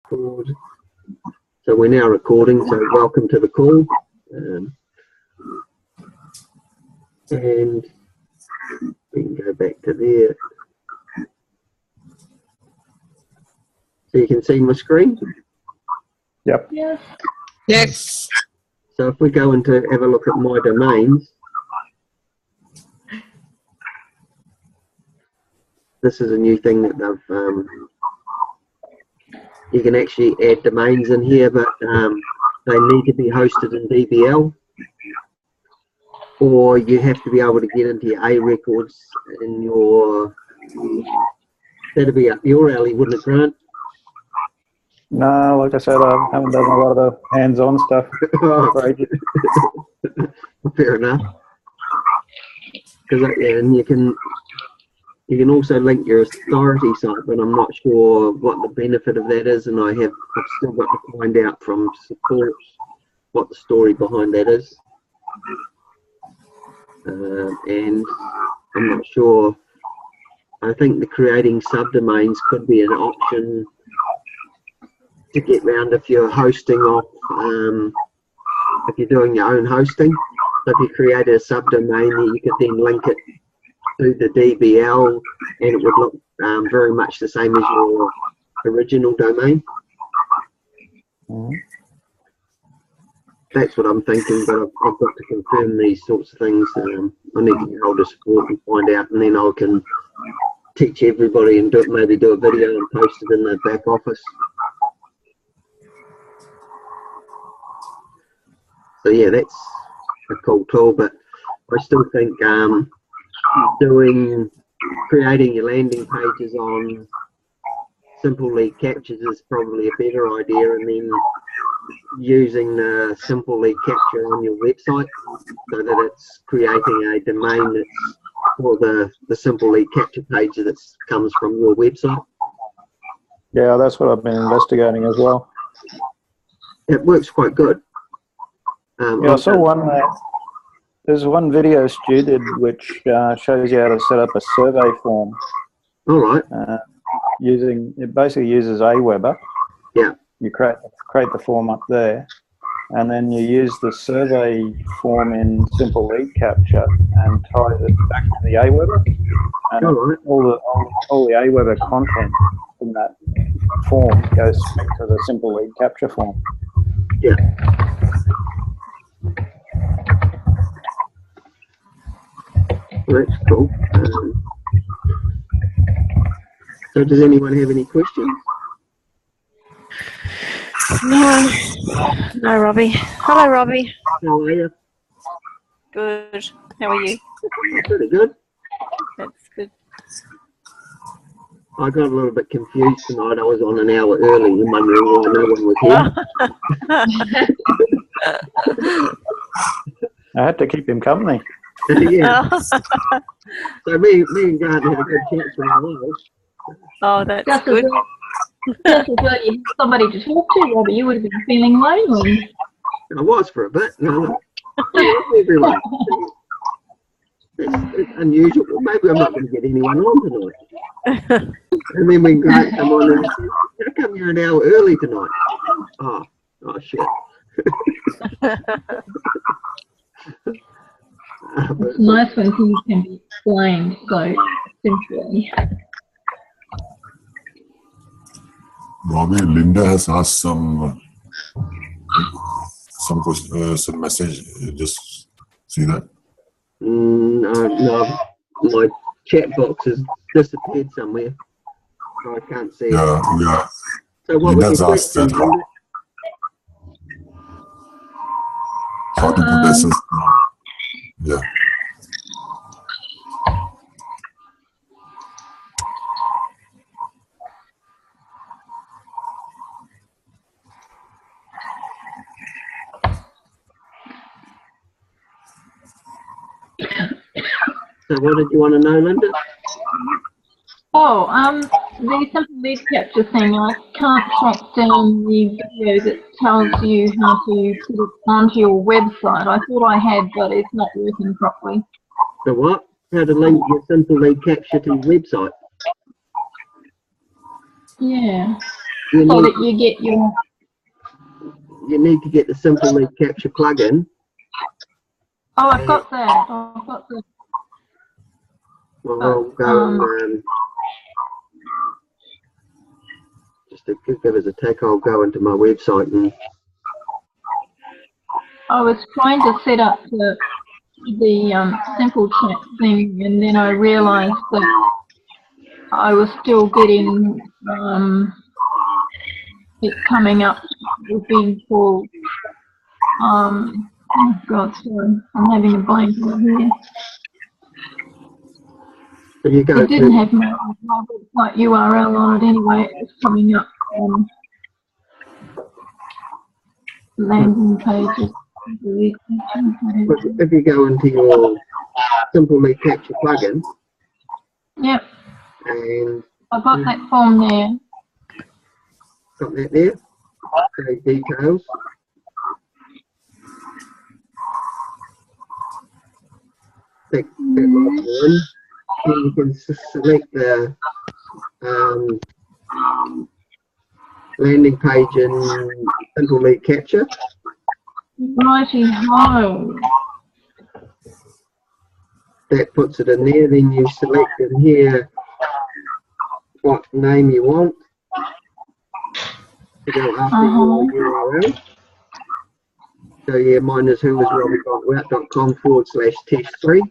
record. So we're now recording, so welcome to the call. And we can go back to there. So you can see my screen? Yep. Yes. Yes. So if we go into have a look at my domains, this is a new thing that they've you can actually add domains in here, but they need to be hosted in DBL, or you have to be able to get into your A records in your, that'd be up your alley, wouldn't it, Grant? No, like I said, I haven't done a lot of the hands-on stuff for ages. Fair enough. And you can also link your authority site, but I'm not sure what the benefit of that is, and I've still got to find out from support what the story behind that is. And I'm not sure. I think the creating subdomains could be an option to get round if you're hosting off, if you're doing your own hosting. So if you create a subdomain, you could then link it to the DBL, and it would look very much the same as your original domain. That's what I'm thinking, but I've got to confirm these sorts of things. I need to get hold of support and find out, and then I can teach everybody and maybe do a video and post it in the back office. So yeah, that's a cool tool, but I still think creating your landing pages on simple lead captures is probably a better idea, and then using the simple lead capture on your website so that it's creating a domain that's for the simple lead capture page that comes from your website. Yeah, that's what I've been investigating as well. It works quite good. Yeah, I saw one. There's one video Stu did which shows you how to set up a survey form. All right. It basically uses Aweber. Yeah. You create the form up there, and then you use the survey form in Simple Lead Capture and ties it back to the Aweber. And all the Aweber content in that form goes back to the Simple Lead Capture form. Yeah. That's cool. So does anyone have any questions? No, Robbie. Hello, Robbie. How are you? Good. How are you? Pretty good. That's good. I got a little bit confused tonight. I was on an hour early and wondering why no one was here. I had to keep him company. Yeah. So me and Grant had a good chat for a while. Oh, that's Just good. Just as well you had somebody to talk to, Robbie. You would have been feeling lonely. I was for a bit. No, everyone. It's unusual. Maybe I'm not going to get anyone on tonight. And then when Grant come on and said, how come you're an hour early tonight? Oh shit. It's nice when things can be explained so simply. Robbie, Linda has asked some message. Just see that? No, my chat box has disappeared somewhere, so I can't see it. Yeah. So what was your question, Linda? How to put this? Yeah. So what did you want to know, Linda? Oh, the simple lead capture thing, I can't track down the video that tells you how to put it onto your website. I thought I had, but it's not working properly. The what? How to link your simple lead capture to your website? Yeah. You so need, that you get your... you need to get the Simple Lead Capture plugin. Oh, I've got that. I've got that. Well, I'll go and, just to give us a tick, I'll go into my website and I was trying to set up the simple chat thing, and then I realised that I was still getting it coming up with being called. Oh God, sorry, I'm having a blank here. if you go It didn't have my website URL on it anyway. It was coming up on landing pages. if you go into your Simple Lead Capture plugin, Yep, and I've got that form there. got that there, save details. Click that right one. Then you can select the landing page in Simple Lead Capture. Righty-ho. That puts it in there. Then you select in here what name you want to go after your URL. So yeah, mine is whoisrobbie.route.com/test3.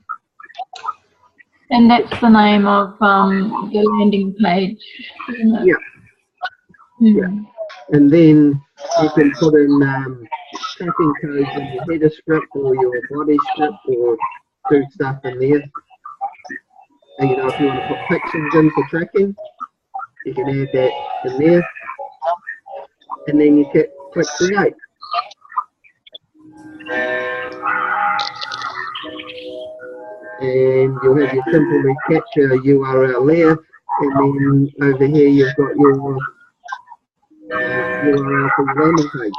And that's the name of the landing page, isn't it? Yeah. Yeah. And then you can put in tracking codes in your header script or your body script or do stuff in there. And, you know, if you want to put pixels in for tracking, you can add that in there. And then you click create. And you'll have your Simple Lead Capture URL there. And then over here you've got your URL for your landing page.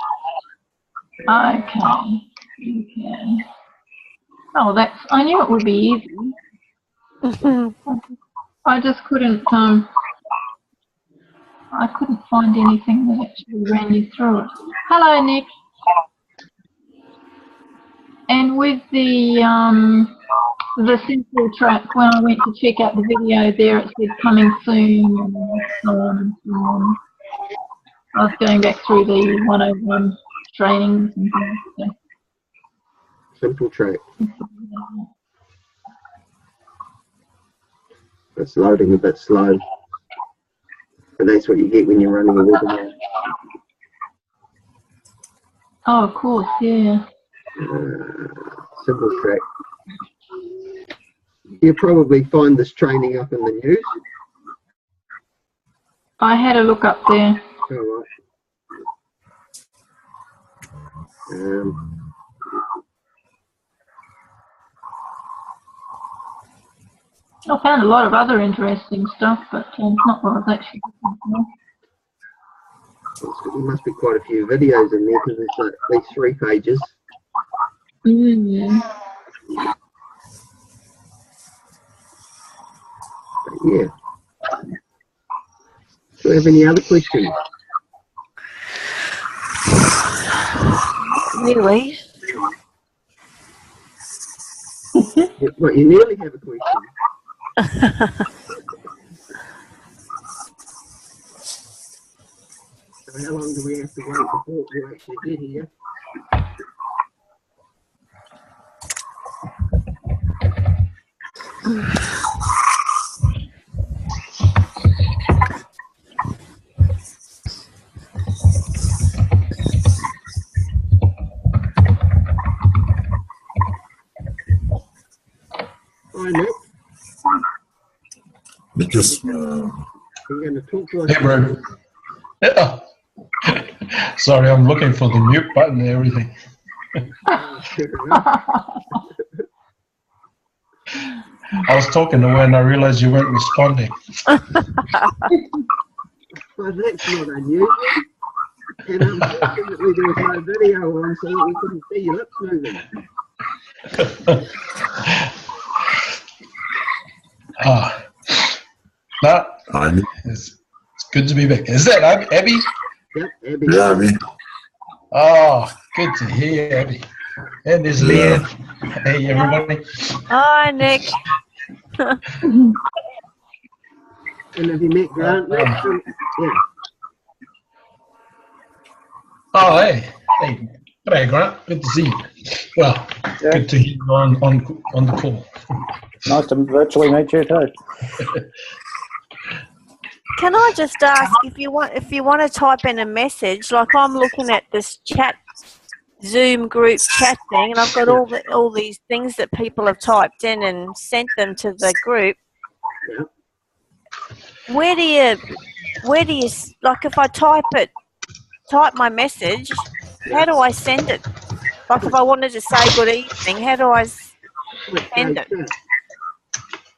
Okay. Okay. Oh, I knew it would be easy. I just couldn't I couldn't find anything that actually ran you through it. Hello, Nick. And with the simple track, when I went to check out the video there, it said coming soon and so on and so on. I was going back through the 101 trainings and things. So. Simple track. It's loading a bit slow. But that's what you get when you're running a webinar. Oh, of course, yeah. Simple track. You'll probably find this training up in the news. I had a look up there. All right. I found a lot of other interesting stuff, but not what I was actually looking for. There must be quite a few videos in there because there's like at least 3 pages. But yeah. Do you have any other questions? Really? What, you nearly have a question? So how long do we have to wait before you actually get here? Hi, Nick. Just, Are you going to talk to us? Hey, bro. Yeah. Sorry, I'm looking for the mute button and everything. I was talking away and I realized you weren't responding. Well, that's not unusual. And unfortunately, there was no video on, so we couldn't see your lips moving. It's good to be back. Is that Abby? Yep, Abby. Yeah, me. Oh, good to hear, Abby. And there's Leanne. Hey, everybody. Hi, Nick. And have you met Grant? Nick? Yeah. Oh, hey. Hey. G'day, Grant. Good to see you. Well, Yeah. good to hear you on the call. Nice to virtually meet you too. Can I just ask if you want to type in a message? Like I'm looking at this chat Zoom group chat thing, and I've got all these things that people have typed in and sent them to the group. Yeah. Where do you like if I type my message? How do I send it? Like if I wanted to say good evening, how do I send it? Just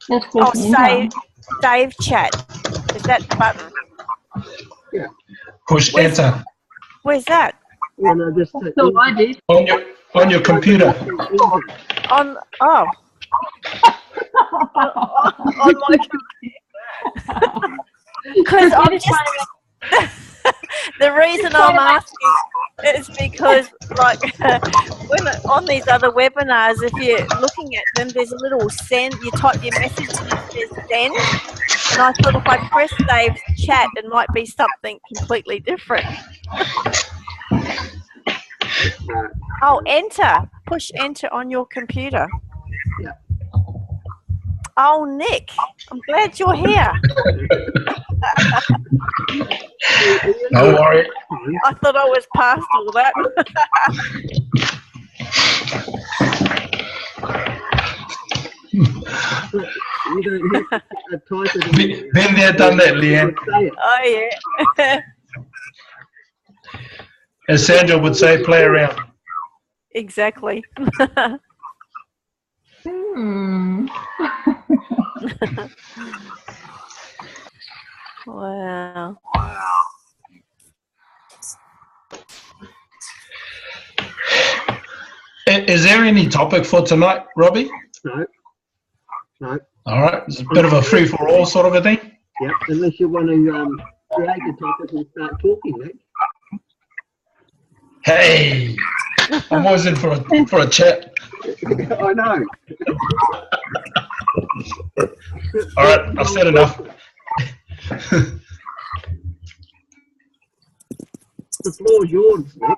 Oh, press enter. save chat. Is that the button? Yeah. Push enter Where's that? Yeah, no, just That's all I did. on your computer. On on my computer. Because I'm just the reason I'm asking is because like when on these other webinars, if you're looking at them, there's a little send. You type your message and it says send. And I thought if I press save chat, it might be something completely different. Oh, enter. Push enter on your computer. Yeah. Oh, Nick, I'm glad you're here. Don't worry. I thought I was past all that. You don't have to type it in. Been there, done that, Leanne. Say it. Oh, yeah. As Sandra would say, play around. Exactly. Wow. Is there any topic for tonight, Robbie? No. No. All right. It's a bit of a free-for-all sort of a thing. Yep. Unless you want to create a topic and start talking, Nick. Hey, I'm always in for a chat. I know. All right, I've said enough. The floor's yours, Nick.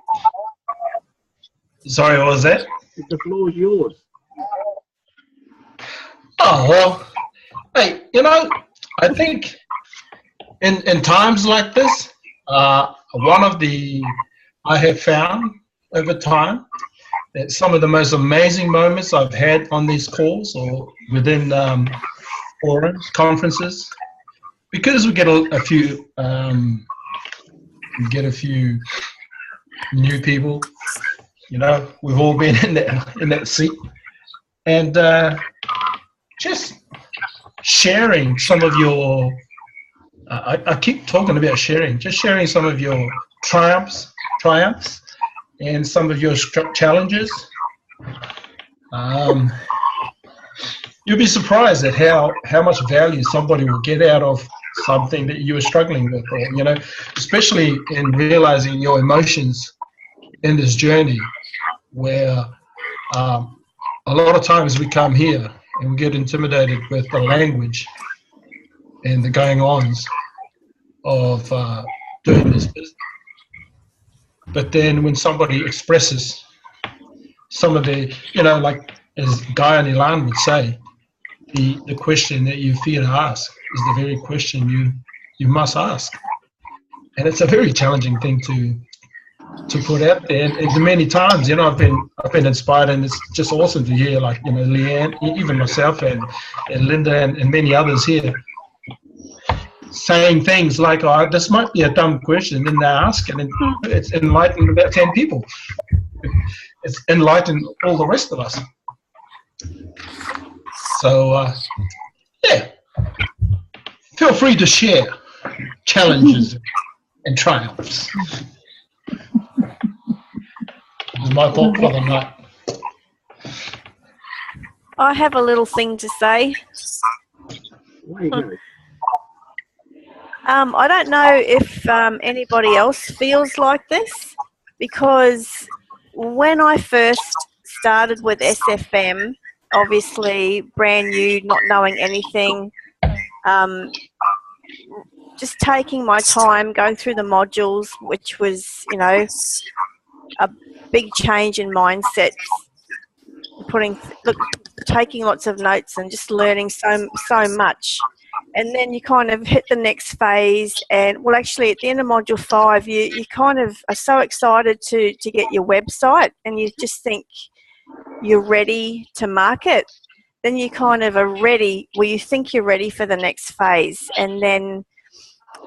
Sorry, what was that? The floor's yours. Oh, well, hey, I think in times like this, I have found over time that some of the most amazing moments I've had on these calls or within forums, conferences, because we get a few new people. We've all been in that seat, and just sharing some of your. I keep talking about sharing. Just sharing some of your triumphs, and some of your challenges. You'll be surprised at how much value somebody will get out of something that you were struggling with, or especially in realizing your emotions in this journey, where a lot of times we come here and we get intimidated with the language and the going-ons of doing this business. But then when somebody expresses some of the, like as Guy and Ilan would say, the question that you fear to ask is the very question you must ask. And it's a very challenging thing to put out there. And many times, I've been inspired, and it's just awesome to hear, like, Leanne, even myself and Linda and many others here saying things like, oh, this might be a dumb question, and they ask, and it's enlightened about 10 people. It's enlightened all the rest of us. So, yeah, feel free to share challenges and triumphs. This is my thought for the night. I have a little thing to say. There you go. I don't know if anybody else feels like this, because when I first started with SFM, obviously brand new, not knowing anything, just taking my time, going through the modules, which was, you know, a big change in mindsets, taking lots of notes and just learning so much. And then you kind of hit the next phase, and well, actually at the end of module 5, you kind of are so excited to get your website, and you just think you're ready to market. Then you kind of are ready, well, you think you're ready for the next phase. And then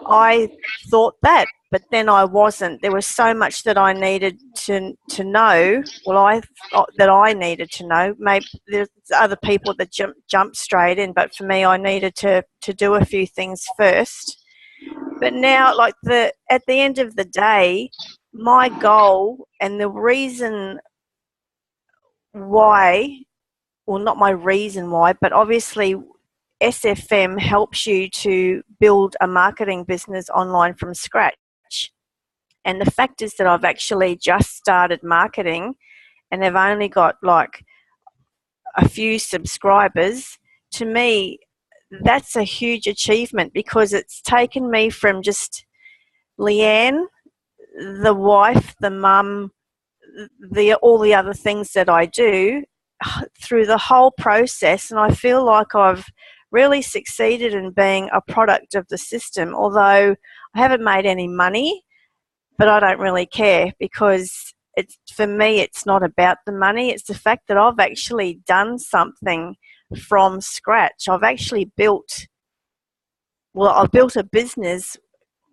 I thought that, but then I wasn't. There was so much that I needed to know. Well, I thought that I needed to know. Maybe there's other people that jump straight in, but for me, I needed to do a few things first. But now, like at the end of the day, my goal and the reason why, well, not my reason why, but obviously SFM helps you to build a marketing business online from scratch. And the fact is that I've actually just started marketing and have only got like a few subscribers. To me, that's a huge achievement, because it's taken me from just Leanne, the wife, the mum, all the other things that I do, through the whole process. And I feel like I've really succeeded in being a product of the system, although I haven't made any money, but I don't really care, because for me, it's not about the money. It's the fact that I've actually done something from scratch. I've actually I've built a business.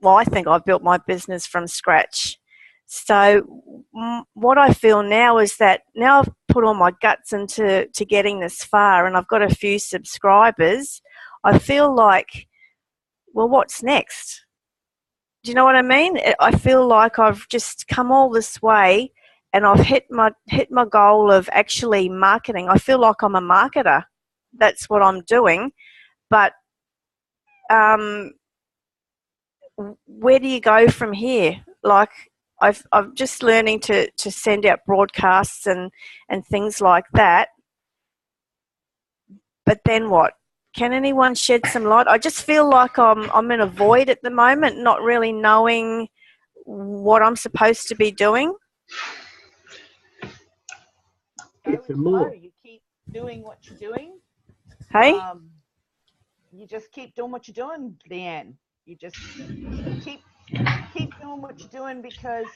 Well, I think I've built my business from scratch. So what I feel now is that now I've put all my guts into getting this far, and I've got a few subscribers, I feel like, well, what's next? Do you know what I mean? I feel like I've just come all this way, and I've hit my goal of actually marketing. I feel like I'm a marketer. That's what I'm doing. But where do you go from here? Like, I'm just learning to send out broadcasts and things like that. But then what? Can anyone shed some light? I just feel like I'm in a void at the moment, not really knowing what I'm supposed to be doing. It's a more. You keep doing what you're doing. Hey? You just keep doing what you're doing, Leanne. You just keep doing what you're doing, because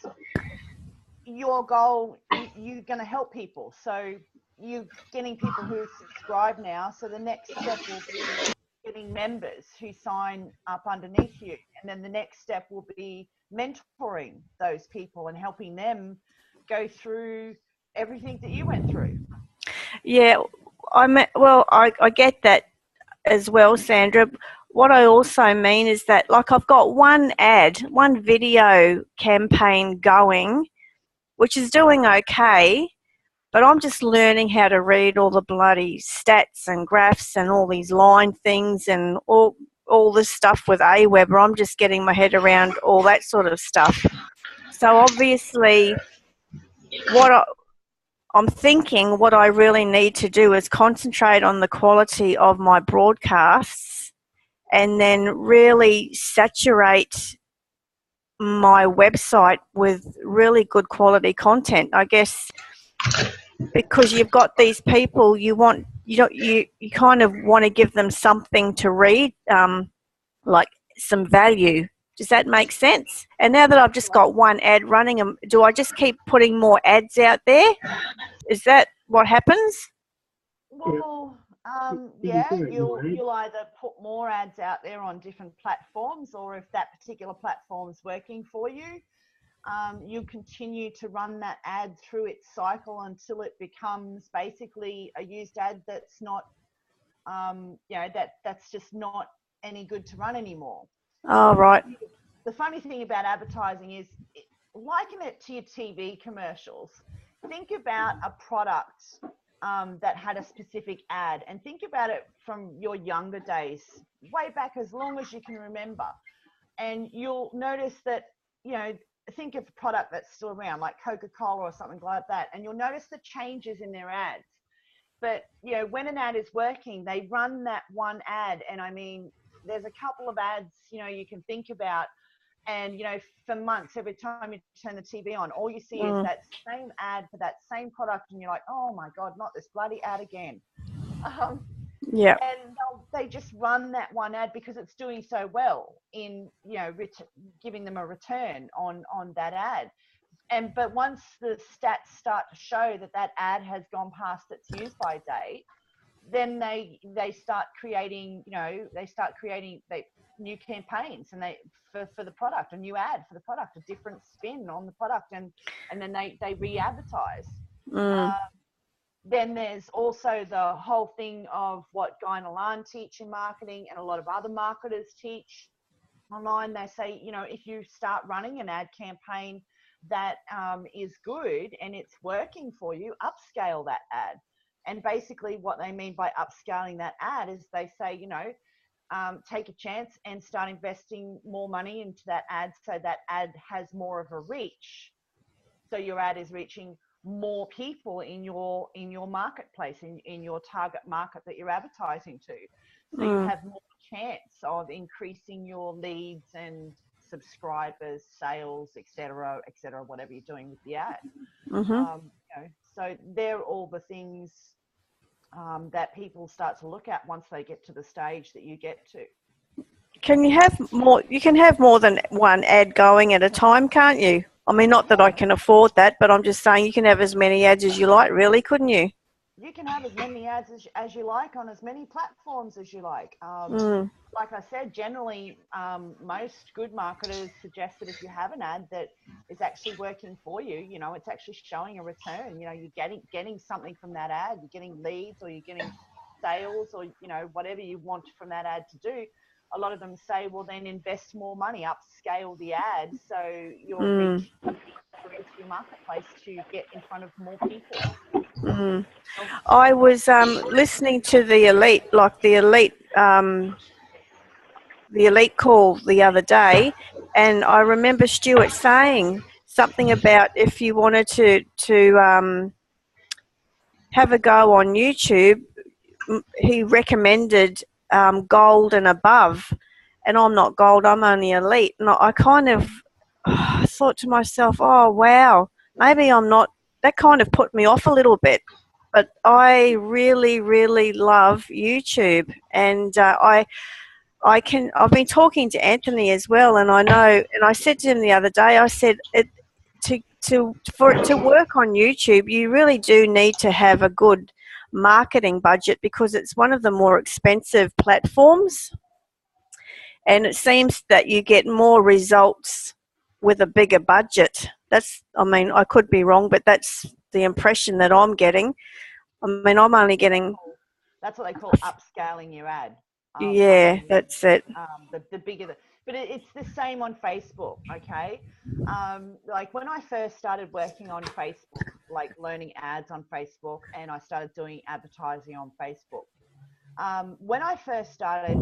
your goal, you're going to help people. So you're getting people who subscribe now. So the next step will be getting members who sign up underneath you. And then the next step will be mentoring those people and helping them go through everything that you went through. Yeah, I get that as well, Sandra. What I also mean is that, like, I've got one video campaign going, which is doing okay, but I'm just learning how to read all the bloody stats and graphs and all these line things and all this stuff with Aweber. I'm just getting my head around all that sort of stuff. So obviously, I'm thinking what I really need to do is concentrate on the quality of my broadcasts, and then really saturate my website with really good quality content. I guess because you've got these people, you kind of want to give them something to read, like some value. Does that make sense? And now that I've just got one ad running, do I just keep putting more ads out there? Is that what happens? Well, yeah, you'll either put more ads out there on different platforms, or if that particular platform's working for you, you continue to run that ad through its cycle until it becomes basically a used ad that's not, that's just not any good to run anymore. Oh, right. The funny thing about advertising is, liken it to your TV commercials. Think about a product that had a specific ad, and think about it from your younger days, way back as long as you can remember. and you'll notice that, you know, think of a product that's still around, like Coca-Cola or something like that, and you'll notice the changes in their ads. But, you know, when an ad is working, they run that one ad, and I mean, there's a couple of ads, you know, you can think about, and, you know, for months, every time you turn the TV on, all you see is that same ad for that same product, and you're like, oh my God, not this bloody ad again. Yeah. And they just run that one ad because it's doing so well in, you know, giving them a return on that ad. But once the stats start to show that that ad has gone past its use by date, then they start creating, you know, new campaigns, and for the product, a new ad for the product, a different spin on the product, and then they re-advertise. Then there's also the whole thing of what Guy and Alon teach in marketing, and a lot of other marketers teach online. They say, you know, if you start running an ad campaign that is good and it's working for you, upscale that ad. And basically what they mean by upscaling that ad is they say, you know, take a chance and start investing more money into that ad, so that ad has more of a reach. So your ad is reaching more people in your marketplace, in your target market that you're advertising to. So you have more chance of increasing your leads and subscribers, sales, etc., whatever you're doing with the ad. You know, so they're all the things that people start to look at once they get to the stage that you get to. Can you have more? You can have more than one ad going at a time, can't you? I mean, not that I can afford that, but I'm just saying you can have as many ads as you like, really, couldn't you? You can have as many ads as you like on as many platforms as you like. Like I said, generally, most good marketers suggest that if you have an ad that is actually working for you, you know, it's actually showing a return. You know, you're getting something from that ad. You're getting leads, or you're getting sales, or, you know, whatever you want from that ad to do. A lot of them say, well, then invest more money, upscale the ad, so you're reaching your marketplace to get in front of more people. I was listening to the elite call the other day, and I remember Stuart saying something about if you wanted to have a go on YouTube, he recommended gold and above, and I'm not gold, I'm only elite, and I kind of thought to myself, oh wow, maybe I'm not. That kind of put me off a little bit, but I really, really love YouTube, and I've been talking to Anthony as well, and I know, and I said to him the other day, I said, for it to work on YouTube, you really do need to have a good marketing budget, because it's one of the more expensive platforms, and it seems that you get more results with a bigger budget. I mean, I could be wrong, but that's the impression that I'm getting. I mean, I'm only getting... That's what they call upscaling your ad. Yeah, that's it. The bigger but it's the same on Facebook, okay? Like when I first started working on Facebook, like learning ads on Facebook, and I started doing advertising on Facebook. When I first started,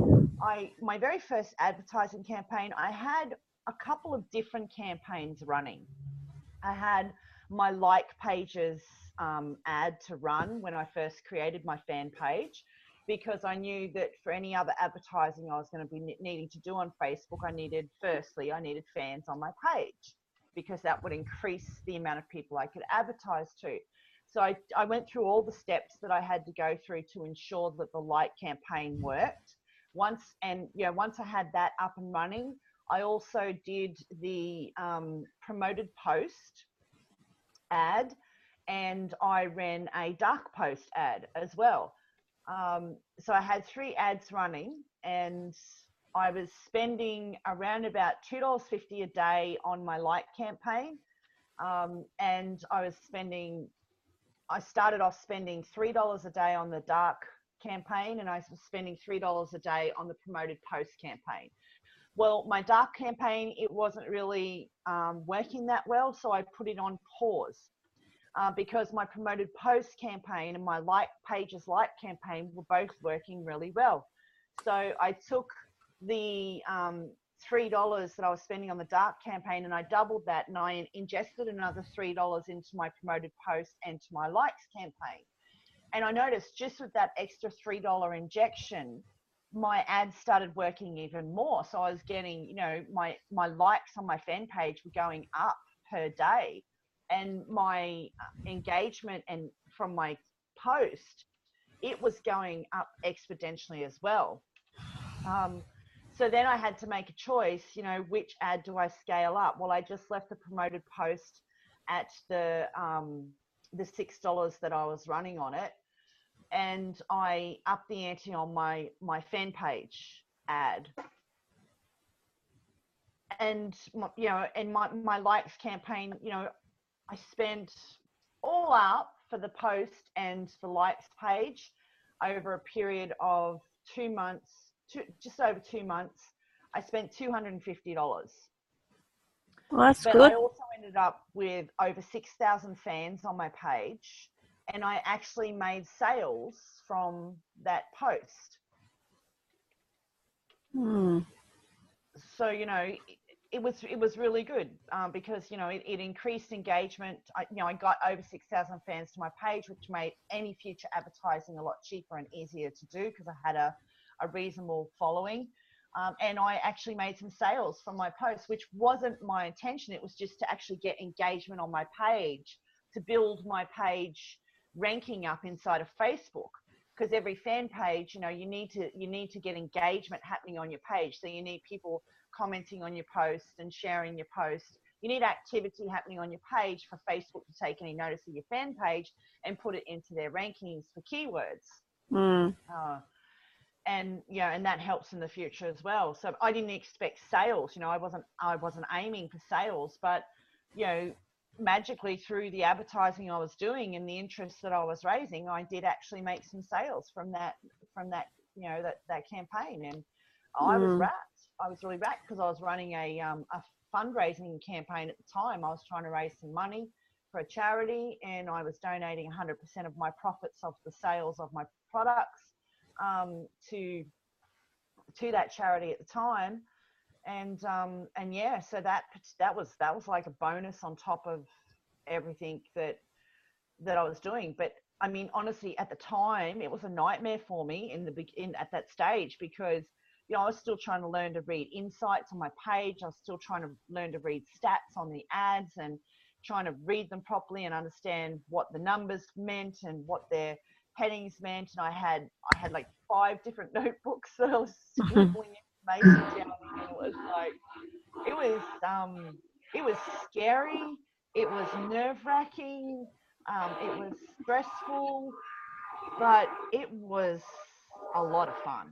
my very first advertising campaign, I had a couple of different campaigns running. I had my like pages ad to run when I first created my fan page, because I knew that for any other advertising I was going to be needing to do on Facebook, I needed fans on my page, because that would increase the amount of people I could advertise to. So I went through all the steps that I had to go through to ensure that the like campaign worked. Once I had that up and running, I also did the promoted post ad, and I ran a dark post ad as well. So I had 3 ads running, and I was spending around about $2.50 a day on my like campaign. And I started off spending $3 a day on the dark campaign, and I was spending $3 a day on the promoted post campaign. Well, my dark campaign, it wasn't really working that well, so I put it on pause. Because my promoted post campaign and my like pages like campaign were both working really well. So I took the $3 that I was spending on the dark campaign, and I doubled that, and I ingested another $3 into my promoted post and to my likes campaign. And I noticed just with that extra $3 injection, my ads started working even more. So I was getting, you know, my likes on my fan page were going up per day, and my engagement and from my post, it was going up exponentially as well. So then I had to make a choice, you know, which ad do I scale up? Well, I just left the promoted post at the $6 that I was running on it, and I upped the ante on my fan page ad. And you know, and my likes campaign, you know, I spent all up for the post and the likes page over a period of 2 months, just over 2 months. I spent $250. Well, that's but good. I also ended up with over 6,000 fans on my page, and I actually made sales from that post. So, you know, it was really good because, you know, it increased engagement. I got over 6,000 fans to my page, which made any future advertising a lot cheaper and easier to do because I had a reasonable following. And I actually made some sales from my posts, which wasn't my intention. It was just to actually get engagement on my page, to build my page ranking up inside of Facebook. Because every fan page, you know, you need to get engagement happening on your page. So you need people commenting on your post and sharing your post. You need activity happening on your page for Facebook to take any notice of your fan page and put it into their rankings for keywords. And you know, and that helps in the future as well. So I didn't expect sales. You know, I wasn't aiming for sales, but you know, magically through the advertising I was doing and the interest that I was raising, I did actually make some sales from that you know, that campaign. And I was wrapped. I was really wrapped because I was running a fundraising campaign at the time. I was trying to raise some money for a charity, and I was donating 100% of my profits of the sales of my products to that charity at the time. And yeah, so that was like a bonus on top of everything that I was doing. But I mean, honestly, at the time, it was a nightmare for me at that stage, because you know, I was still trying to learn to read insights on my page. I was still trying to learn to read stats on the ads and trying to read them properly and understand what the numbers meant and what their headings meant. And I had like 5 different notebooks that I was scribbling information down in, and it was like, it was scary, it was nerve-wracking, it was stressful, but it was a lot of fun.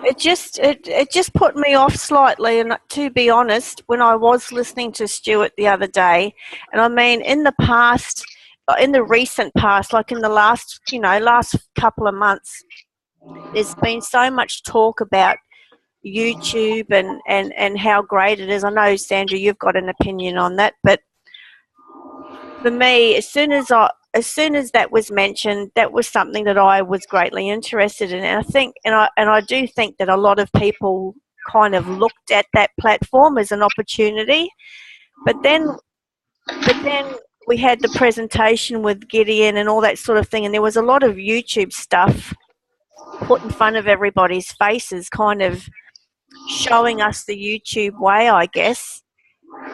It just put me off slightly, and to be honest, when I was listening to Stuart the other day, and I mean in the recent past, like in the last couple of months, there's been so much talk about YouTube and how great it is. I know, Sandra, you've got an opinion on that, but for me, as soon as that was mentioned, that was something that I was greatly interested in. And I think, and I do think that a lot of people kind of looked at that platform as an opportunity. But then we had the presentation with Gideon and all that sort of thing, and there was a lot of YouTube stuff put in front of everybody's faces, kind of showing us the YouTube way, I guess.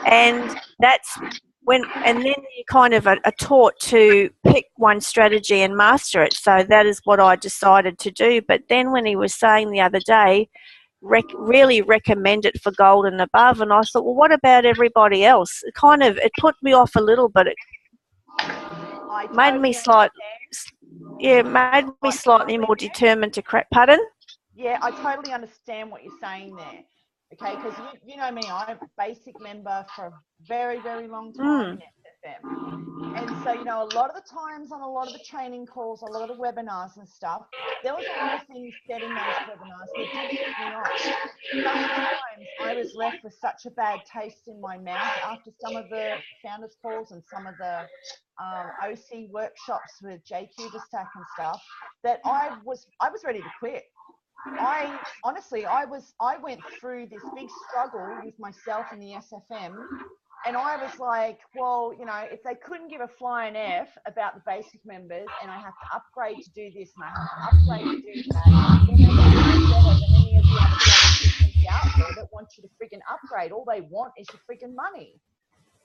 And that's and then you kind of are taught to pick one strategy and master it. So that is what I decided to do. But then when he was saying the other day, really recommend it for gold and above, and I thought, well, what about everybody else? It put me off a little, but it made me slightly more determined to crack. Pardon? Yeah, I totally understand what you're saying there. Okay, because you know me, I'm a basic member for a very, very long time in SFM. And so, you know, a lot of the times on a lot of the training calls, a lot of the webinars and stuff, there was a lot of things said in those webinars that did put me off. Sometimes I was left with such a bad taste in my mouth after some of the founders calls and some of the OC workshops with JQ Stack and stuff, that I was ready to quit. I honestly, I went through this big struggle with myself and the SFM, and I was like, well, you know, if they couldn't give a flying F about the basic members, and I have to upgrade to do this, and I have to upgrade to do that, then they are no better than any of the other bloody systems out there that want you to friggin' upgrade. All they want is your friggin' money.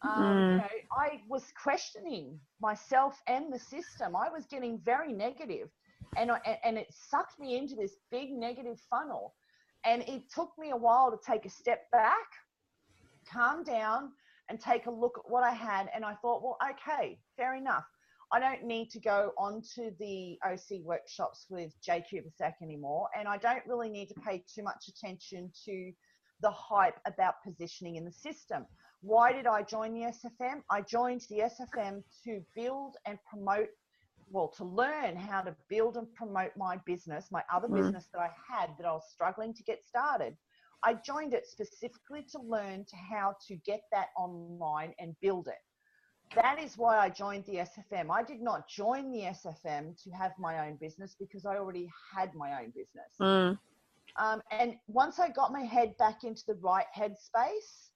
You know, I was questioning myself and the system. I was getting very negative, and it sucked me into this big negative funnel. And it took me a while to take a step back, calm down, and take a look at what I had. And I thought, well, okay, fair enough. I don't need to go onto the OC workshops with Jay Kubisak anymore, and I don't really need to pay too much attention to the hype about positioning in the system. Why did I join the SFM? I joined the SFM to build and promote, well, to learn how to build and promote my business, my other business that I had that I was struggling to get started. I joined it specifically to learn how to get that online and build it. That is why I joined the SFM. I did not join the SFM to have my own business because I already had my own business. And once I got my head back into the right headspace,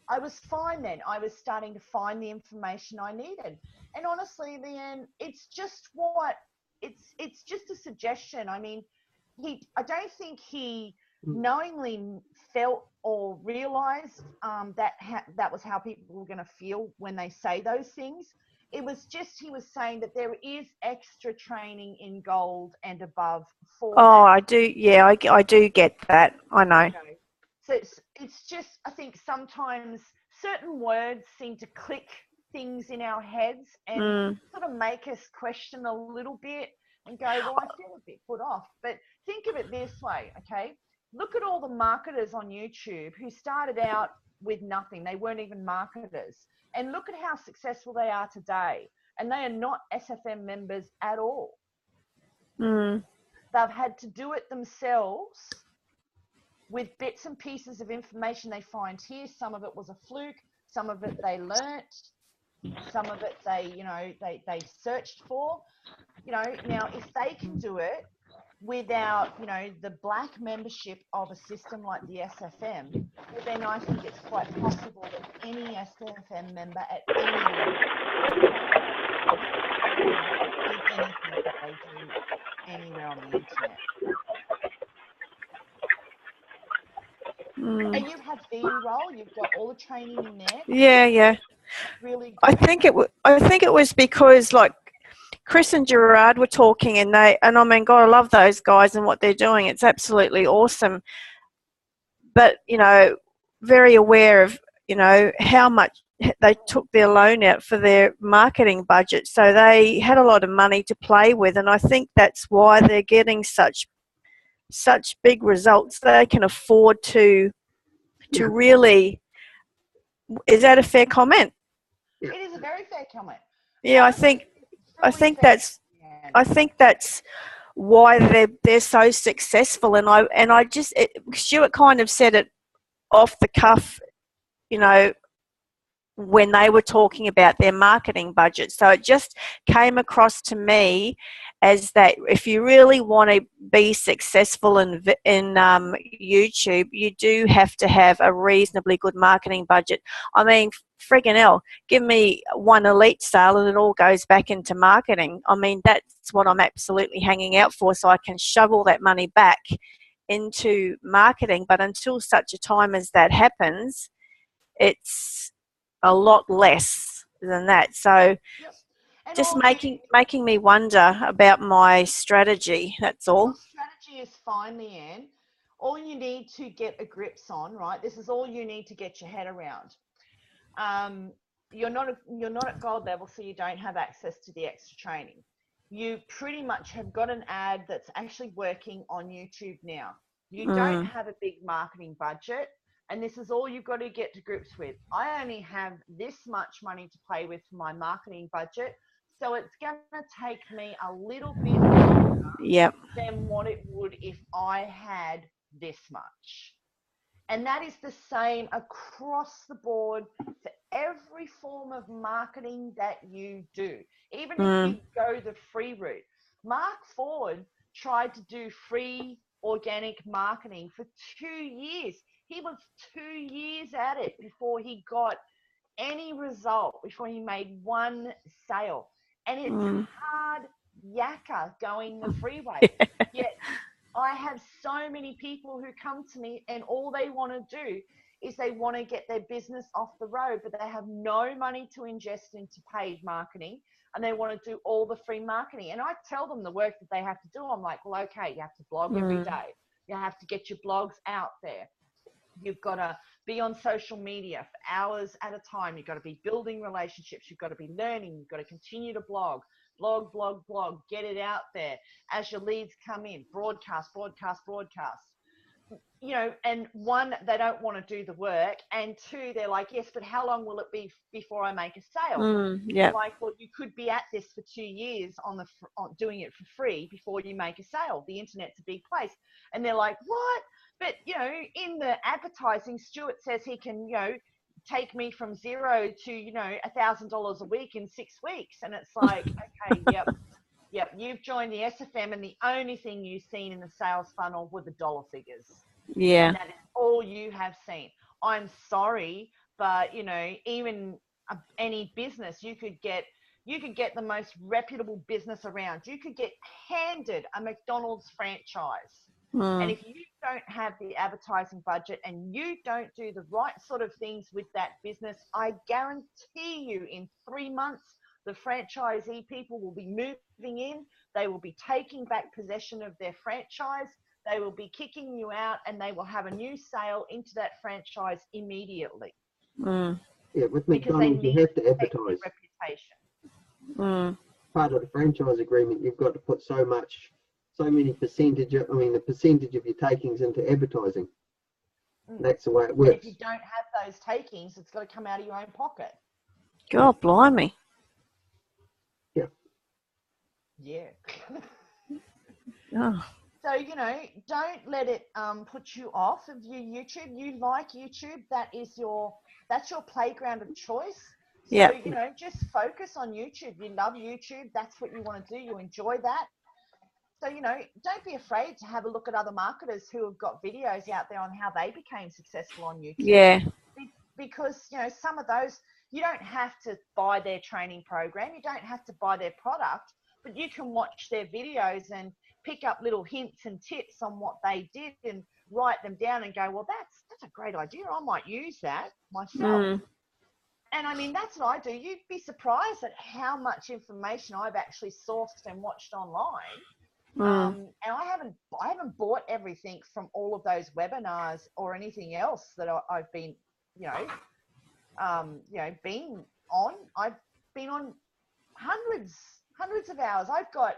I was fine then. I was starting to find the information I needed. And honestly, Leanne, it's just it's just a suggestion. I mean, I don't think he knowingly felt or realized that was how people were going to feel when they say those things. It was just, he was saying that there is extra training in gold and above for that. I do. Yeah, I do get that. I know. So it's just, I think sometimes certain words seem to click things in our heads and sort of make us question a little bit and go, well, I feel a bit put off. But think of it this way, okay? Look at all the marketers on YouTube who started out with nothing. They weren't even marketers. And look at how successful they are today. And they are not SFM members at all. They've had to do it themselves with bits and pieces of information they find here. Some of it was a fluke. Some of it they learnt. Some of it they, you know, they searched for. You know, now if they can do it without, you know, the black membership of a system like the SFM, well, then I think it's quite possible that any SFM member at any level in anything that they do anywhere on the internet. And you have V-Roll, you've got all the training in there. Yeah. Really good. I think it was because, like, Chris and Gerard were talking, and I mean, God, I love those guys and what they're doing. It's absolutely awesome. But, you know, very aware of, you know, how much they took their loan out for their marketing budget. So they had a lot of money to play with, and I think that's why they're getting such big results. They can afford to really. Is that a fair comment? It is a very fair comment. Yeah, I think that's why they're so successful. And I just, Stuart kind of said it off the cuff, you know, when they were talking about their marketing budget. So it just came across to me as that if you really want to be successful in YouTube, you do have to have a reasonably good marketing budget. I mean, friggin' hell, give me one elite sale and it all goes back into marketing. I mean, that's what I'm absolutely hanging out for, so I can shovel that money back into marketing. But until such a time as that happens, it's a lot less than that. So just making me wonder about my strategy, that's all. Your strategy is fine, Leanne. All you need to get a grips on, right? This is all you need to get your head around. You're not at gold level, so you don't have access to the extra training. You pretty much have got an ad that's actually working on YouTube now. You don't have a big marketing budget. And this is all you've got to get to grips with. I only have this much money to play with for my marketing budget. So it's going to take me a little bit longer than what it would if I had this much. And that is the same across the board for every form of marketing that you do. Even if you go the free route. Mark Ford tried to do free organic marketing for 2 years. He was 2 years at it before he got any result, before he made one sale. And it's hard yakka going the freeway. Yet I have so many people who come to me and all they want to do is they want to get their business off the road, but they have no money to ingest into paid marketing, and they want to do all the free marketing. And I tell them the work that they have to do. I'm like, well, okay, you have to blog every day. You have to get your blogs out there. You've got to be on social media for hours at a time. You've got to be building relationships. You've got to be learning. You've got to continue to blog, get it out there. As your leads come in, broadcast. You know, and one, they don't want to do the work, and two, they're like, yes, but how long will it be before I make a sale? Like, well, you could be at this for 2 years on doing it for free before you make a sale. The internet's a big place. And they're like, what? But, you know, in the advertising, Stuart says he can, you know, take me from zero to, you know, $1,000 a week in 6 weeks. And it's like, okay, yep, you've joined the SFM, and the only thing you've seen in the sales funnel were the dollar figures. Yeah. And that is all you have seen. I'm sorry, but, you know, even any business, you could get the most reputable business around. You could get handed a McDonald's franchise. And if you don't have the advertising budget and you don't do the right sort of things with that business, I guarantee you in 3 months, the franchisee people will be moving in. They will be taking back possession of their franchise. They will be kicking you out, and they will have a new sale into that franchise immediately. Yeah, with McDonald's, you have to advertise. Reputation. Part of the franchise agreement, you've got to put so many percentage, the percentage of your takings into advertising. That's the way it works. And if you don't have those takings, it's got to come out of your own pocket. God, blimey. Yeah. Oh. So, you know, don't let it put you off of your YouTube. You like YouTube, that's your playground of choice. So, you know, just focus on YouTube. You love YouTube. That's what you want to do. You enjoy that. So, you know, don't be afraid to have a look at other marketers who have got videos out there on how they became successful on YouTube. Yeah. Because, you know, some of those, you don't have to buy their training program. You don't have to buy their product, but you can watch their videos and pick up little hints and tips on what they did and write them down and go, well, that's a great idea. I might use that myself. And I mean, that's what I do. You'd be surprised at how much information I've actually sourced and watched online. And I haven't bought everything from all of those webinars or anything else that I've been, been on. I've been on hundreds of hours. I've got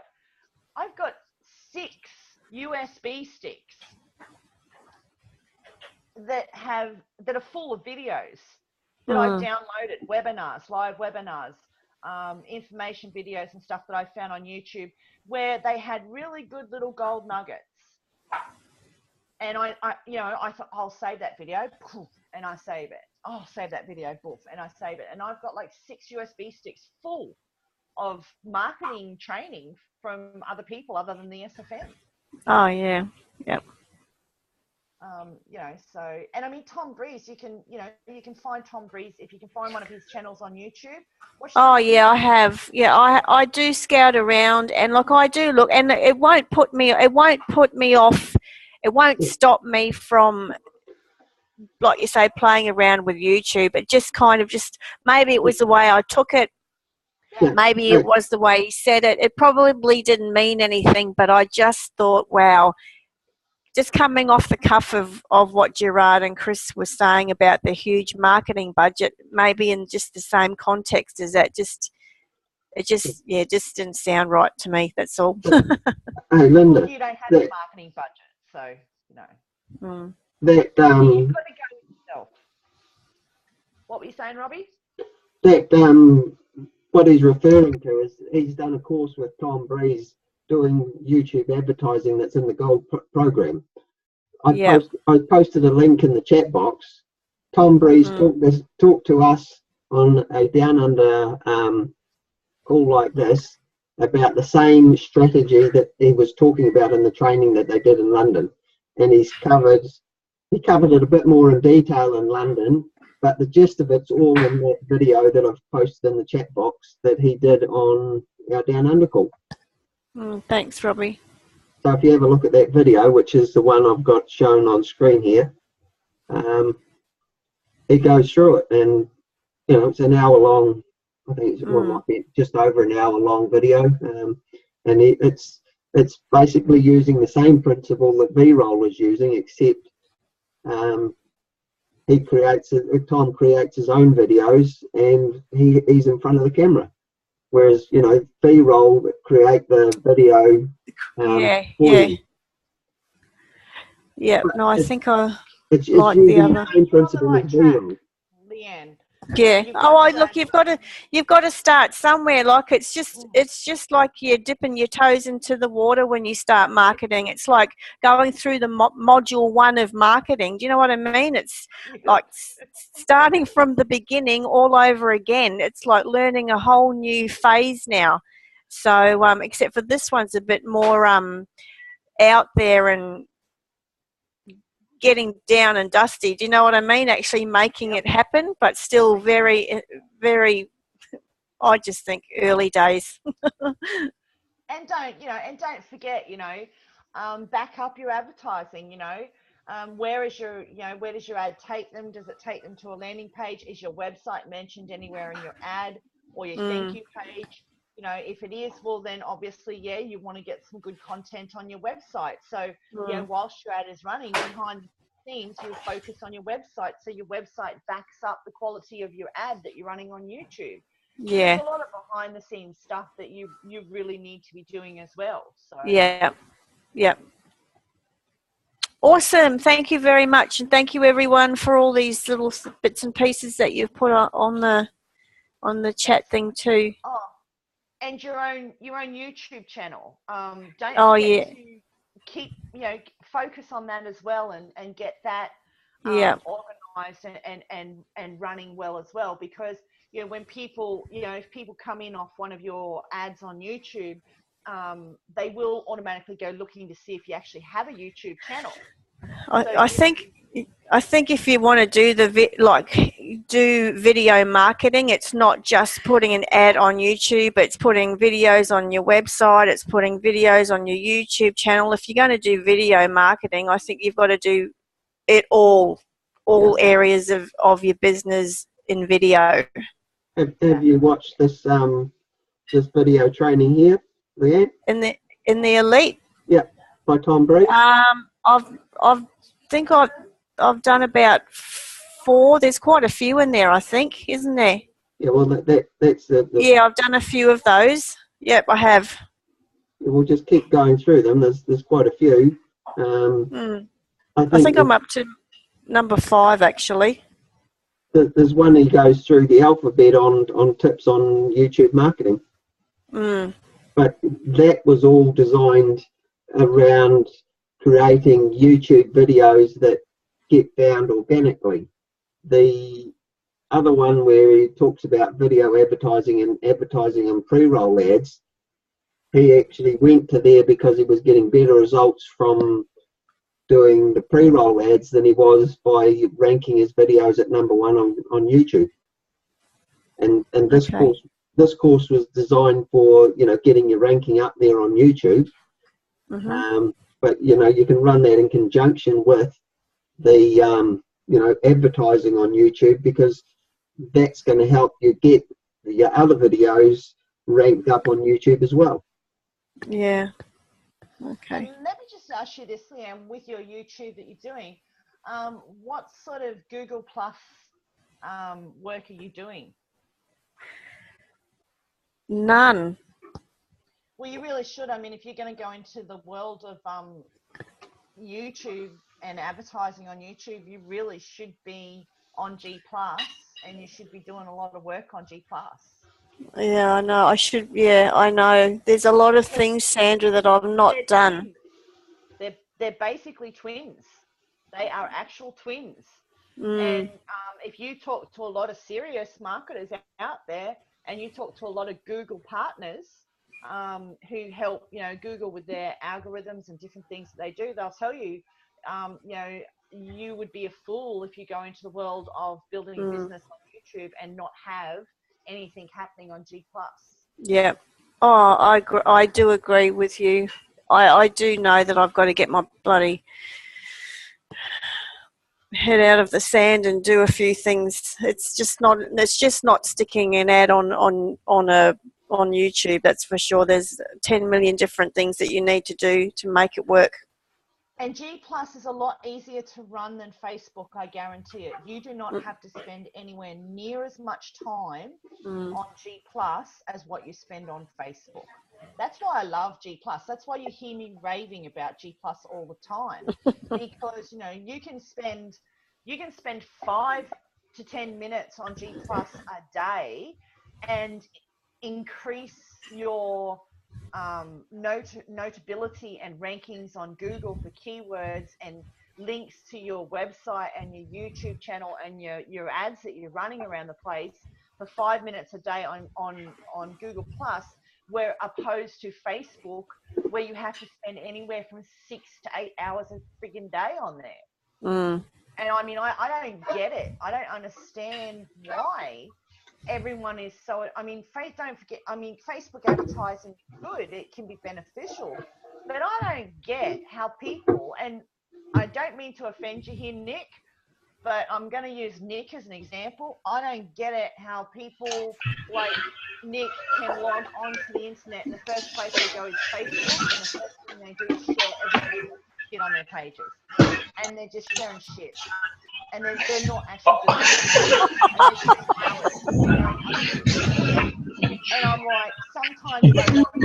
6 USB sticks that are full of videos that I've downloaded, live webinars, information videos and stuff that I found on YouTube where they had really good little gold nuggets. And I thought, I'll save that video, and I save it. I'll save that video, and I save it. And I've got like 6 USB sticks full of marketing training from other people other than the SFM. Oh, yeah. Yep. So, and I mean, Tom Breeze, you can find Tom Breeze if you can find one of his channels on YouTube. I have. Yeah, I do scout around, and look, I do look, and it won't put me off. It won't stop me from, like you say, playing around with YouTube. It just maybe it was the way I took it. Maybe it was the way he said it. It probably didn't mean anything, but I just thought, wow, just coming off the cuff of what Gerard and Chris were saying about the huge marketing budget, maybe in just the same context as that, it just didn't sound right to me. That's all. Hey, Linda. You don't have a marketing budget, so, That, you've got to go yourself. What were you saying, Robbie? That, what he's referring to is he's done a course with Tom Breeze doing YouTube advertising that's in the Gold program. I posted a link in the chat box. Tom Breeze talked to us on a Downunder call like this about the same strategy that he was talking about in the training that they did in London. and he covered it a bit more in detail in London, but the gist of it's all in that video that I've posted in the chat box that he did on our Downunder Call. Thanks, Robbie. So if you have a look at that video, which is the one I've got shown on screen here, he goes through it, and it's an hour long. I think it might be just over an hour long video, and it's basically using the same principle that B-roll is using, except Tom creates his own videos, and he's in front of the camera, whereas B-roll create the video. No, I think it's like using the other. the same principle as B-roll. Leanne. Yeah. Look, you've got to start somewhere. Like it's just like you're dipping your toes into the water when you start marketing. It's like going through the module 1 of marketing. Do you know what I mean? It's like starting from the beginning all over again. It's like learning a whole new phase now. So except for this one's a bit more out there and getting down and dusty. Do you know what I mean? Actually making it happen, but still very, very, I just think early days. And don't forget, back up your advertising. Where does your ad take them? Does it take them to a landing page? Is your website mentioned anywhere in your ad or your thank you page? If it is, well, then obviously, you want to get some good content on your website. So, whilst your ad is running behind the scenes, you'll focus on your website. So your website backs up the quality of your ad that you're running on YouTube. Yeah. There's a lot of behind the scenes stuff that you really need to be doing as well. So. Yeah. Awesome. Thank you very much. And thank you everyone for all these little bits and pieces that you've put on the chat thing too. Oh. And your own YouTube channel. Don't forget to keep focus on that as well, and get that organized and running well as well, because when people if people come in off one of your ads on YouTube, they will automatically go looking to see if you actually have a YouTube channel. I think if you want to do video marketing, it's not just putting an ad on YouTube, it's putting videos on your website, it's putting videos on your YouTube channel. If you're going to do video marketing, I think you've got to do it all areas of your business in video. Have you watched this video training here, Leanne? In the Elite? Yeah, by Tom Bree. I've done about 4. There's quite a few in there, I think, isn't there? Yeah, well, that's the Yeah, I've done a few of those. Yep, I have. We'll just keep going through them. There's quite a few. I think I'm up to number 5 actually. There's one he goes through the alphabet on tips on YouTube marketing. But that was all designed around creating YouTube videos that get found organically. The other one where he talks about video advertising and advertising on pre-roll ads, he actually went to there because he was getting better results from doing the pre-roll ads than he was by ranking his videos at number 1 on YouTube. And this course was designed for getting your ranking up there on YouTube. But you can run that in conjunction with the advertising on YouTube, because that's going to help you get your other videos ranked up on YouTube as well. Yeah. Okay. And let me just ask you this, Leanne, with your YouTube that you're doing, what sort of Google Plus work are you doing? None. Well, you really should. I mean, if you're going to go into the world of YouTube and advertising on YouTube, you really should be on G+, and you should be doing a lot of work on G+. Yeah, I know. I should. Yeah, I know. There's a lot of things, Sandra, that I've not done. They're basically twins. They are actual twins. Mm. And if you talk to a lot of serious marketers out there, and you talk to a lot of Google partners who help, Google with their algorithms and different things that they do, they'll tell you you know, you would be a fool if you go into the world of building a business on YouTube and not have anything happening on G+. Yeah. Oh, I do agree with you. I do know that I've got to get my bloody head out of the sand and do a few things. It's just not sticking an ad on YouTube, that's for sure. There's 10 million different things that you need to do to make it work. And G+ is a lot easier to run than Facebook, I guarantee it. You do not have to spend anywhere near as much time on G+ as what you spend on Facebook. That's why I love G+. That's why you hear me raving about G+ all the time, because you know you can spend 5 to 10 minutes on G+ a day and increase your notability and rankings on Google for keywords and links to your website and your YouTube channel and your ads that you're running around the place for 5 minutes a day on Google+, where opposed to Facebook, where you have to spend anywhere from 6 to 8 hours a friggin' day on there. And I mean, I don't get it. I don't understand why everyone is so, I mean, don't forget, I mean, Facebook advertising is good. It can be beneficial. But I don't get how people, and I don't mean to offend you here, Nick, but I'm going to use Nick as an example. I don't get it how people like Nick can log onto the internet and the first place they go is Facebook, and the first thing they do is share everything shit on their pages. And they're just sharing shit. And they're not actually doing it. And they're spending hours sharing other people's shit. And I'm like, sometimes I want to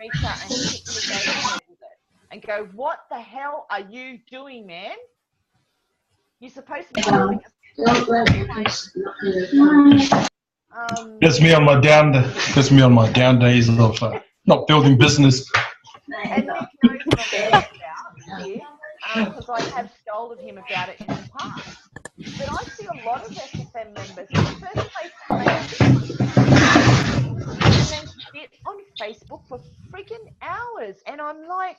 reach out and hit me over the head with it and go, what the hell are you doing, man? You're supposed to be building That's me on my down days of not building business. And Nick knows what I'm talking about here, because I have scolded him about it in the past. But I see a lot of SFM members in the first place and then sit on Facebook for freaking hours. And I'm like,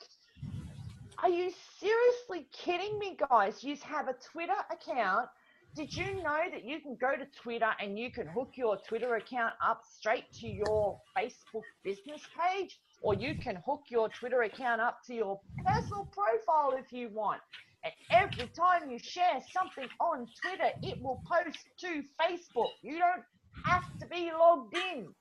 are you seriously kidding me, guys? You have a Twitter account. Did you know that you can go to Twitter and you can hook your Twitter account up straight to your Facebook business page? Or you can hook your Twitter account up to your personal profile if you want. And every time you share something on Twitter, it will post to Facebook. You don't have to be logged in.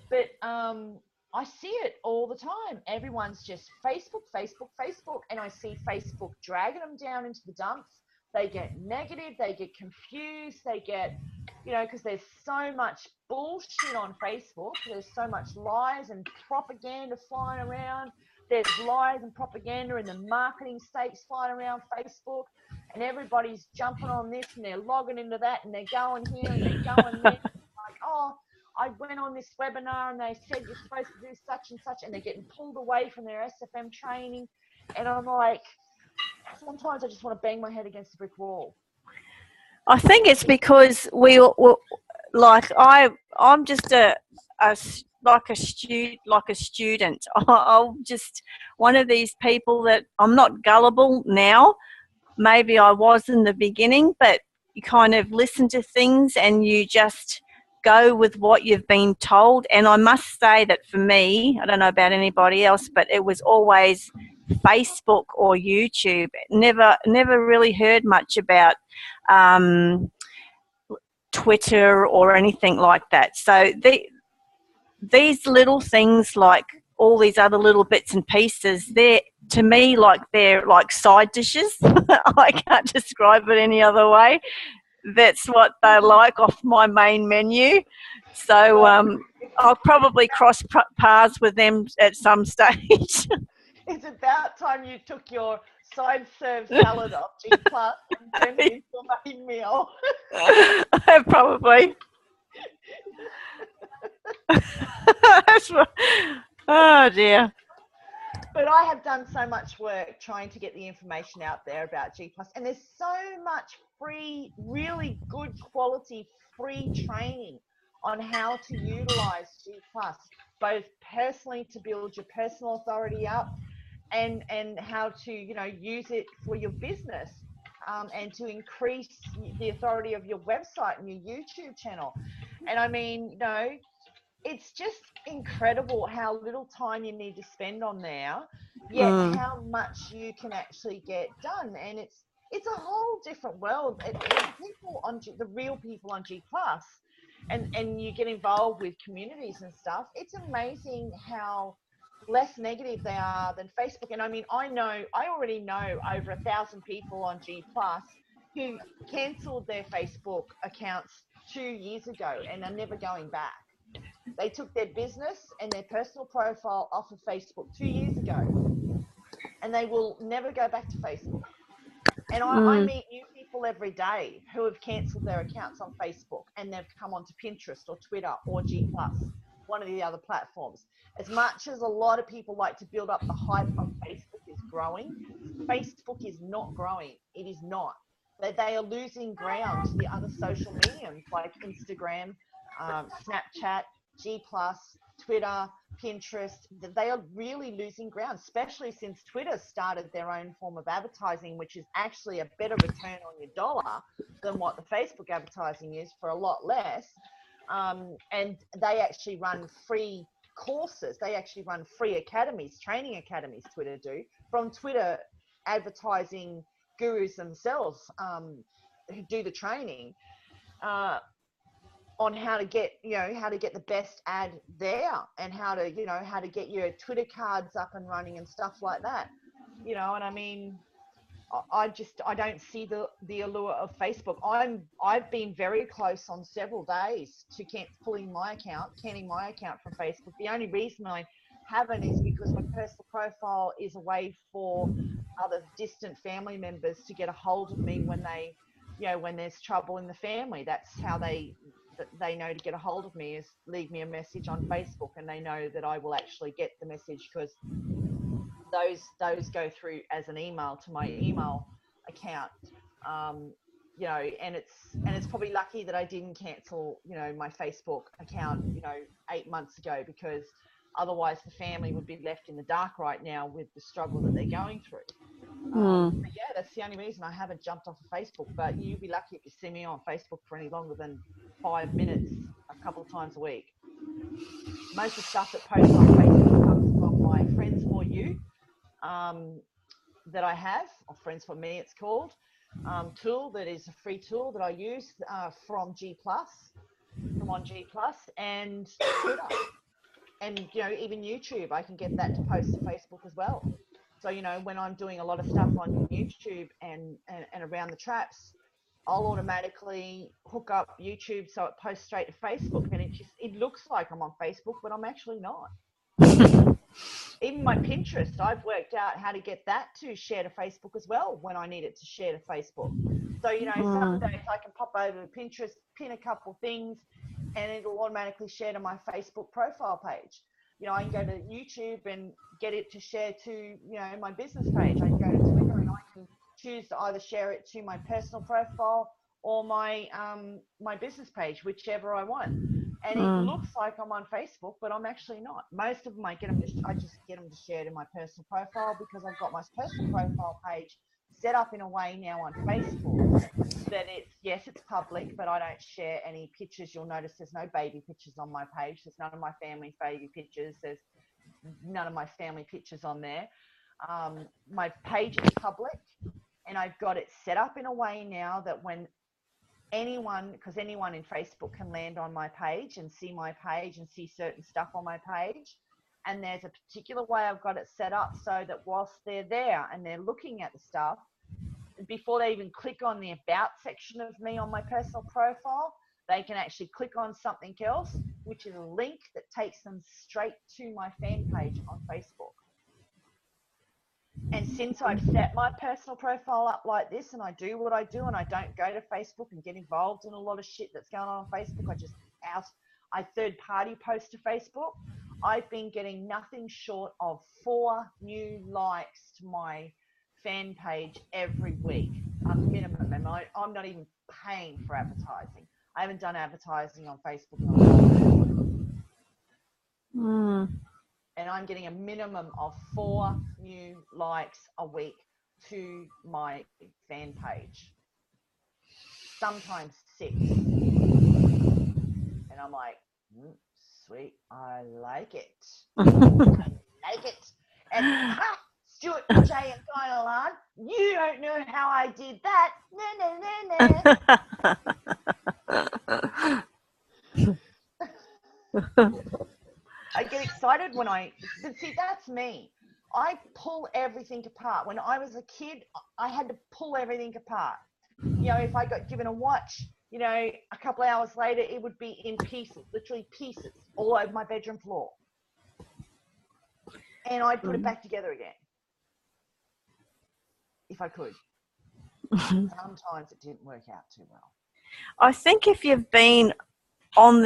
But I see it all the time. Everyone's just Facebook, Facebook, Facebook. And I see Facebook dragging them down into the dumps. They get negative, they get confused, they get, you know, because there's so much bullshit on Facebook. There's so much lies and propaganda flying around. There's lies and propaganda in the marketing stakes flying around Facebook. And everybody's jumping on this and they're logging into that and they're going here and they're going there. Like, oh, I went on this webinar and they said you're supposed to do such and such, and they're getting pulled away from their SFM training. And I'm like, sometimes I just want to bang my head against a brick wall. I think it's because I'm just a student. I'm just one of these people that I'm not gullible now. Maybe I was in the beginning, but you kind of listen to things and you just go with what you've been told. And I must say that for me, I don't know about anybody else, but it was always Facebook or YouTube. Never really heard much about Twitter or anything like that. So these little things, like all these other little bits and pieces, they're to me they're like side dishes. I can't describe it any other way. That's what they're like off my main menu. So I'll probably cross paths with them at some stage. It's about time you took your side serve salad off G+ and turned it into a main meal. Probably. Oh dear. But I have done so much work trying to get the information out there about G+, and there's so much free, really good quality free training on how to utilize G+, both personally to build your personal authority up and how to, use it for your business, and to increase the authority of your website and your YouTube channel. And I mean, it's just incredible how little time you need to spend on there, yet how much you can actually get done. And it's a whole different world. The people on the real people on G Plus, and you get involved with communities and stuff. It's amazing how less negative they are than Facebook. And I mean, I already know over 1,000 people on G Plus who cancelled their Facebook accounts 2 years ago and are never going back. They took their business and their personal profile off of Facebook 2 years ago, and they will never go back to Facebook. And I meet new people every day who have cancelled their accounts on Facebook, and they've come onto Pinterest or Twitter or G+, one of the other platforms. As much as a lot of people like to build up the hype of Facebook is growing, Facebook is not growing. It is not. They are losing ground to the other social mediums like Instagram, Snapchat, G+, Twitter, Pinterest. They are really losing ground, especially since Twitter started their own form of advertising, which is actually a better return on your dollar than what the Facebook advertising is, for a lot less. And they actually run free courses. They actually run free academies, training academies, Twitter do, from Twitter advertising gurus themselves, who do the training on how to get the best ad there, and how to get your Twitter cards up and running and stuff like that. And I mean, I don't see the allure of Facebook. I've been very close on several days to canning my account from Facebook. The only reason I haven't is because my personal profile is a way for other distant family members to get a hold of me when they, when there's trouble in the family. That's how they know to get a hold of me, is leave me a message on Facebook, and they know that I will actually get the message, because those go through as an email to my email account. And it's probably lucky that I didn't cancel my Facebook account 8 months ago, because otherwise the family would be left in the dark right now with the struggle that they're going through. But yeah, that's the only reason I haven't jumped off of Facebook. But you'd be lucky if you see me on Facebook for any longer than 5 minutes a couple of times a week. Most of the stuff that posts on Facebook comes from my Friends For You that I have, or Friends For Me it's called, tool that is a free tool that I use from G+, on G+, and Twitter. And, even YouTube, I can get that to post to Facebook as well. So, when I'm doing a lot of stuff on YouTube and around the traps, I'll automatically hook up YouTube so it posts straight to Facebook, and it looks like I'm on Facebook, but I'm actually not. Even my Pinterest, I've worked out how to get that to share to Facebook as well when I need it to share to Facebook. So, some days I can pop over to Pinterest, pin a couple things, and it'll automatically share to my Facebook profile page. I can go to YouTube and get it to share to, my business page. I can go to Twitter and I can choose to either share it to my personal profile or my my business page, whichever I want. And it looks like I'm on Facebook, but I'm actually not. Most of them I just get them to share to my personal profile, because I've got my personal profile page set up in a way now on Facebook that it's public, but I don't share any pictures. You'll notice there's no baby pictures on my page. There's none of my family's baby pictures. There's none of my family pictures on there. My page is public, and I've got it set up in a way now that when because anyone in Facebook can land on my page and see my page and see certain stuff on my page. And there's a particular way I've got it set up so that whilst they're there and they're looking at the stuff, before they even click on the About section of me on my personal profile, they can actually click on something else, which is a link that takes them straight to my fan page on Facebook. And since I've set my personal profile up like this, and I do what I do, and I don't go to Facebook and get involved in a lot of shit that's going on Facebook, I third-party post to Facebook, I've been getting nothing short of 4 new likes to my fan page every week, a minimum. And I'm not even paying for advertising. I haven't done advertising on Facebook in a while. and I'm getting a minimum of 4 new likes a week to my fan page. Sometimes 6. And I'm like, sweet, I like it. I like it. And Stuart J and Guy, you don't know how I did that. I get excited when but see, that's me. I pull everything apart. When I was a kid, I had to pull everything apart. You know, if I got given a watch, you know, a couple of hours later, it would be in pieces, literally pieces, all over my bedroom floor. And I'd put it back together again, if I could. Sometimes it didn't work out too well. I think if you've been on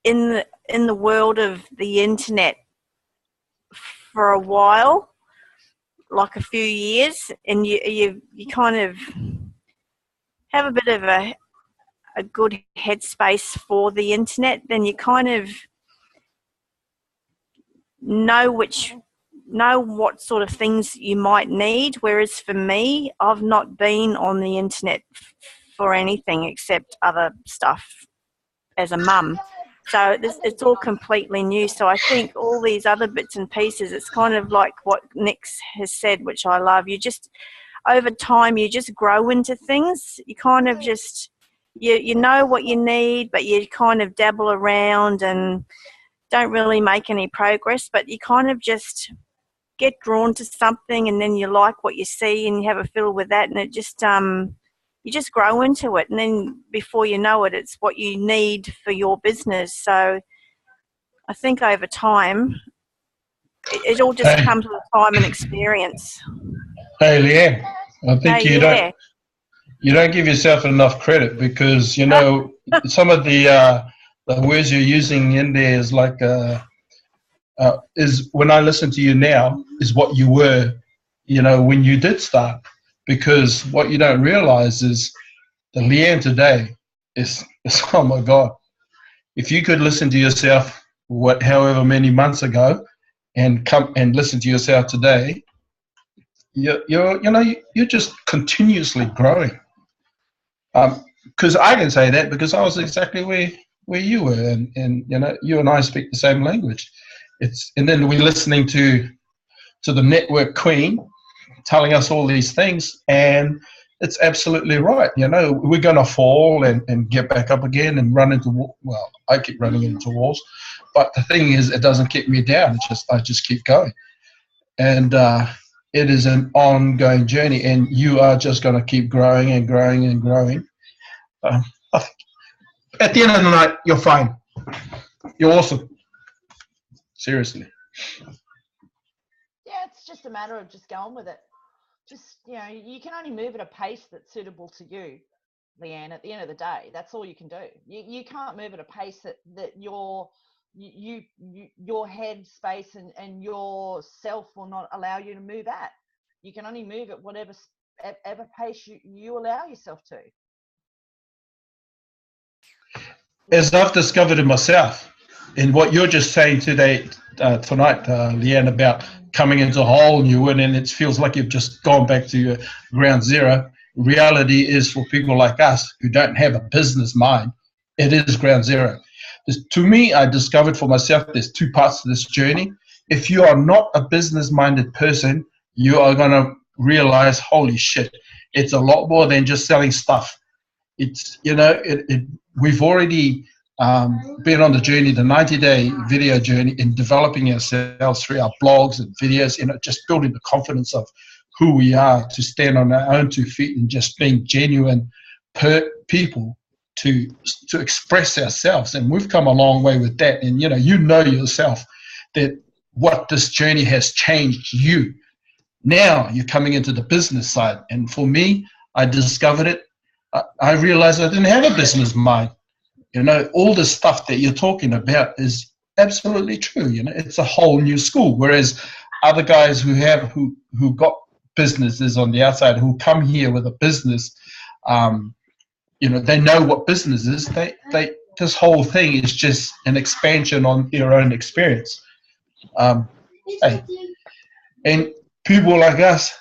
in the world of the internet for a while, like a few years, and you kind of have a bit of a good headspace for the internet, then you kind of know what sort of things you might need. Whereas for me, I've not been on the internet for anything except other stuff as a mum. So it's all completely new. So I think all these other bits and pieces, it's kind of like what Nick has said, which I love. You just, over time, you just grow into things. You kind of just, you know what you need, but you kind of dabble around and don't really make any progress, but you kind of just get drawn to something, and then you like what you see and you have a fiddle with that, and it just, you just grow into it, and then before you know it, it's what you need for your business. So I think over time, it all just comes with time and experience. Hey, Leanne, I think you don't give yourself enough credit, because, you know, some of the words you're using in there is like, is when I listen to you now is what you were, you know, when you did start. Because what you don't realize is the Leanne today is oh my God. If you could listen to yourself however many months ago and come and listen to yourself today, you're just continuously growing. Because I can say that because I was exactly where you were, and you know, you and I speak the same language. And then we're listening to the network queen telling us all these things, and it's absolutely right. You know, we're going to fall and get back up again and run into well, I keep running into walls, but the thing is, it doesn't keep me down. I just keep going, and it is an ongoing journey, and you are just going to keep growing and growing and growing. At the end of the night, you're fine. You're awesome. Seriously. Yeah, it's just a matter of just going with it. Just, you know, you can only move at a pace that's suitable to you, Leanne, at the end of the day. That's all you can do. You can't move at a pace that your head space and yourself will not allow you to move at. You can only move at whatever pace you allow yourself to. As I've discovered in myself, in what you're just saying tonight, Leanne, about coming into a whole new world, and it feels like you've just gone back to ground zero. Reality is, for people like us who don't have a business mind, it is ground zero. To me, I discovered for myself, there's 2 parts to this journey. If you are not a business-minded person, you are going to realize, holy shit, it's a lot more than just selling stuff. It's, you know, we've already been on the journey, the 90-day video journey, in developing ourselves through our blogs and videos, you know, just building the confidence of who we are to stand on our own 2 feet and just being genuine people to express ourselves. And we've come a long way with that. And, you know yourself that what this journey has changed you. Now you're coming into the business side. And for me, I discovered it. I realized I didn't have a business mind. You know, all the stuff that you're talking about is absolutely true. You know, it's a whole new school. Whereas other guys who got businesses on the outside, who come here with a business, you know, they know what business is. This whole thing is just an expansion on their own experience. Hey, and people like us,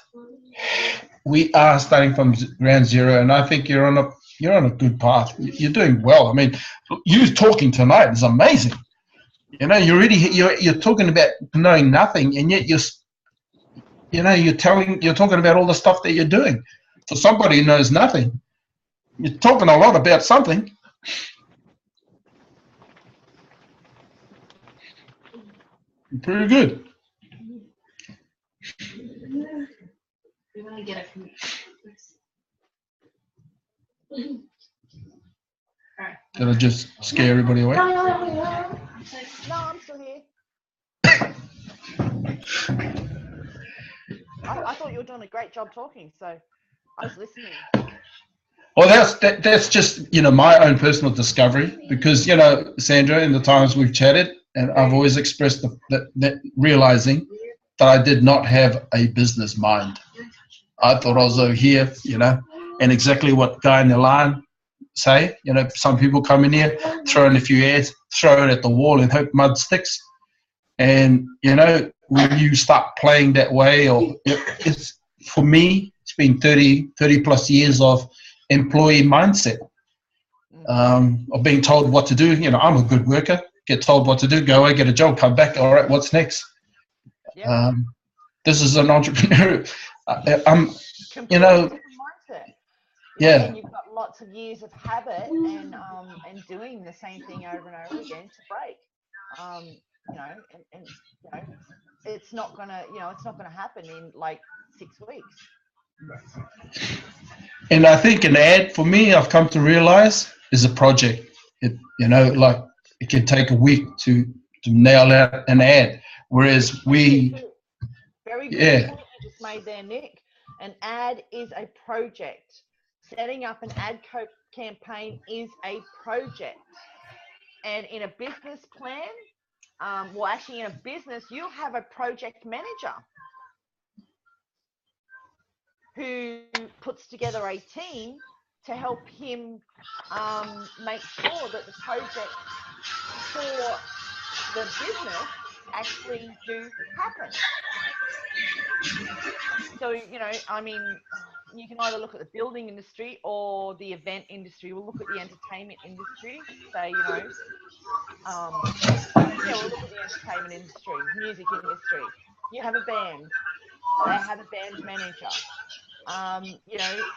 we are starting from ground zero, and I think you're on a good path. You're doing well. I mean, you talking tonight is amazing. You know, you're talking about knowing nothing, and yet you're talking about all the stuff that you're doing. For somebody who knows nothing, you're talking a lot about something. Pretty good. Did I just scare everybody away? No, I'm still here. I thought you were doing a great job talking, so I was listening. Well, that's just my own personal discovery, because Sandra, in the times we've chatted, and I've always expressed that realizing that I did not have a business mind. I thought I was over here, and exactly what Guy and Elan say. Some people come in here, throw in a few ads, throw it at the wall, and hope mud sticks. And when you start playing that way, or it's for me, it's been 30 plus years of employee mindset, of being told what to do. I'm a good worker, get told what to do, go away, get a job, come back, all right, what's next? Yeah. This is an entrepreneur. I'm different mindset. Yeah. And you've got lots of years of habit and doing the same thing over and over again to break. It's not gonna happen in like 6 weeks. And I think an ad, for me, I've come to realize, is a project. It it can take a week to nail out an ad, whereas we very good point you just made there, Nick. An ad is a project. Setting up an ad campaign is a project. And in a business plan, actually in a business, you have a project manager who puts together a team to help him make sure that the projects for the business actually do happen. So, you can either look at the building industry or the event industry. We'll look at the entertainment industry. Say, we'll look at the entertainment industry, music industry. You have a band. They have a band manager. And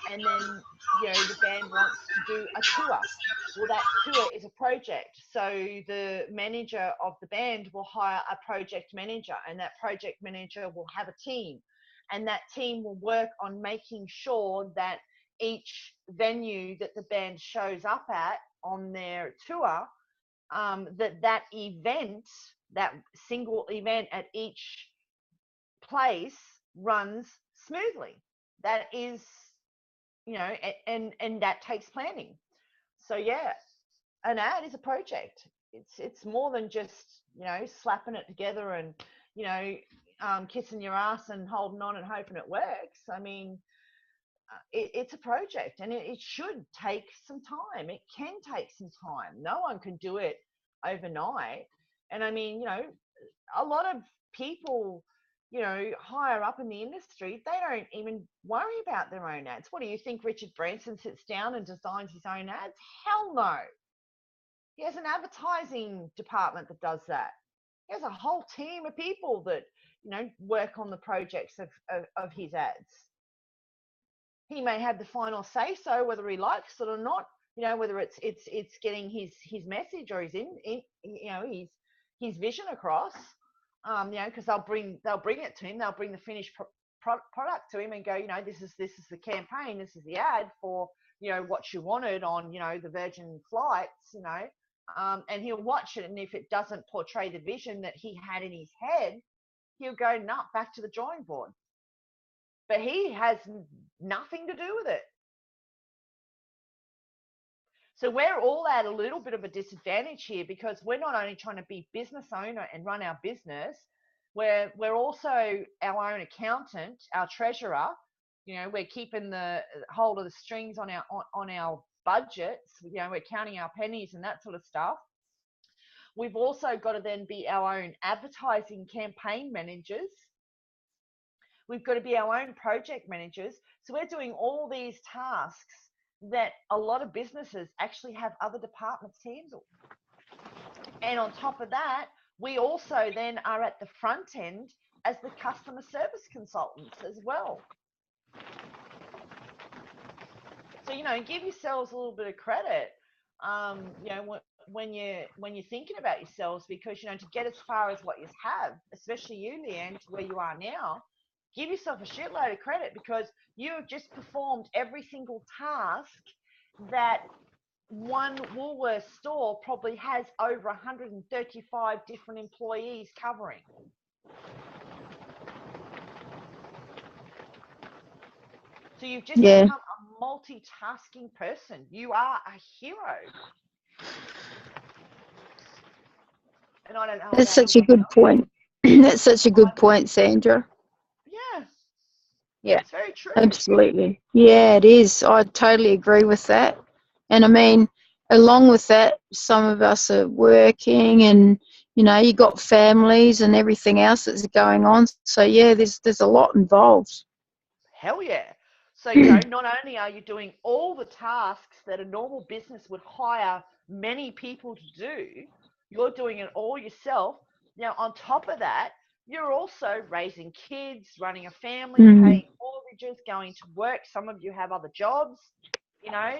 then, the band wants to do a tour. Well, that tour is a project. So the manager of the band will hire a project manager, and that project manager will have a team. And that team will work on making sure that each venue that the band shows up at on their tour, that event, that single event at each place runs smoothly. That is, and that takes planning. So yeah, an ad is a project. It's more than just slapping it together and kissing your ass and holding on and hoping it works. I mean, it's a project, and it should take some time. It can take some time. No one can do it overnight. And I mean, a lot of people, higher up in the industry, they don't even worry about their own ads. What do you think Richard Branson sits down and designs his own ads? Hell no. He has an advertising department that does that. He has a whole team of people that, work on the projects of his ads. He may have the final say so whether he likes it or not, whether it's getting his message or his vision across. Because they'll bring it to him. They'll bring the finished product to him and go, this is the campaign, this is the ad for what you wanted on the Virgin flights, and he'll watch it, and if it doesn't portray the vision that he had in his head, he'll go back to the drawing board. But he has nothing to do with it. So we're all at a little bit of a disadvantage here, because we're not only trying to be business owner and run our business, we're also our own accountant, our treasurer. We're keeping the hold of the strings on our budgets. We're counting our pennies and that sort of stuff. We've also got to then be our own advertising campaign managers. We've got to be our own project managers. So we're doing all these tasks that a lot of businesses actually have other departments handle. And on top of that, we also then are at the front end as the customer service consultants as well. So, you know, give yourselves a little bit of credit, you know, when you're thinking about yourselves, because, you know, to get as far as what you have, especially you, Leanne, to where you are now, give yourself a shitload of credit, because you have just performed every single task that one Woolworths store probably has over 135 different employees covering. So you've just become a multitasking person. You are a hero. And I don't know. That's such a good point. That's such a good point, Sandra. Yeah. Yeah. It's very true. Absolutely. Yeah, it is. I totally agree with that. And I mean, along with that, some of us are working, and, you know, you got families and everything else that's going on. So yeah, there's a lot involved. Hell yeah. So, you know, not only are you doing all the tasks that a normal business would hire many people to do, you're doing it all yourself. Now, on top of that, you're also raising kids, running a family, paying mortgages, going to work. Some of you have other jobs, you know,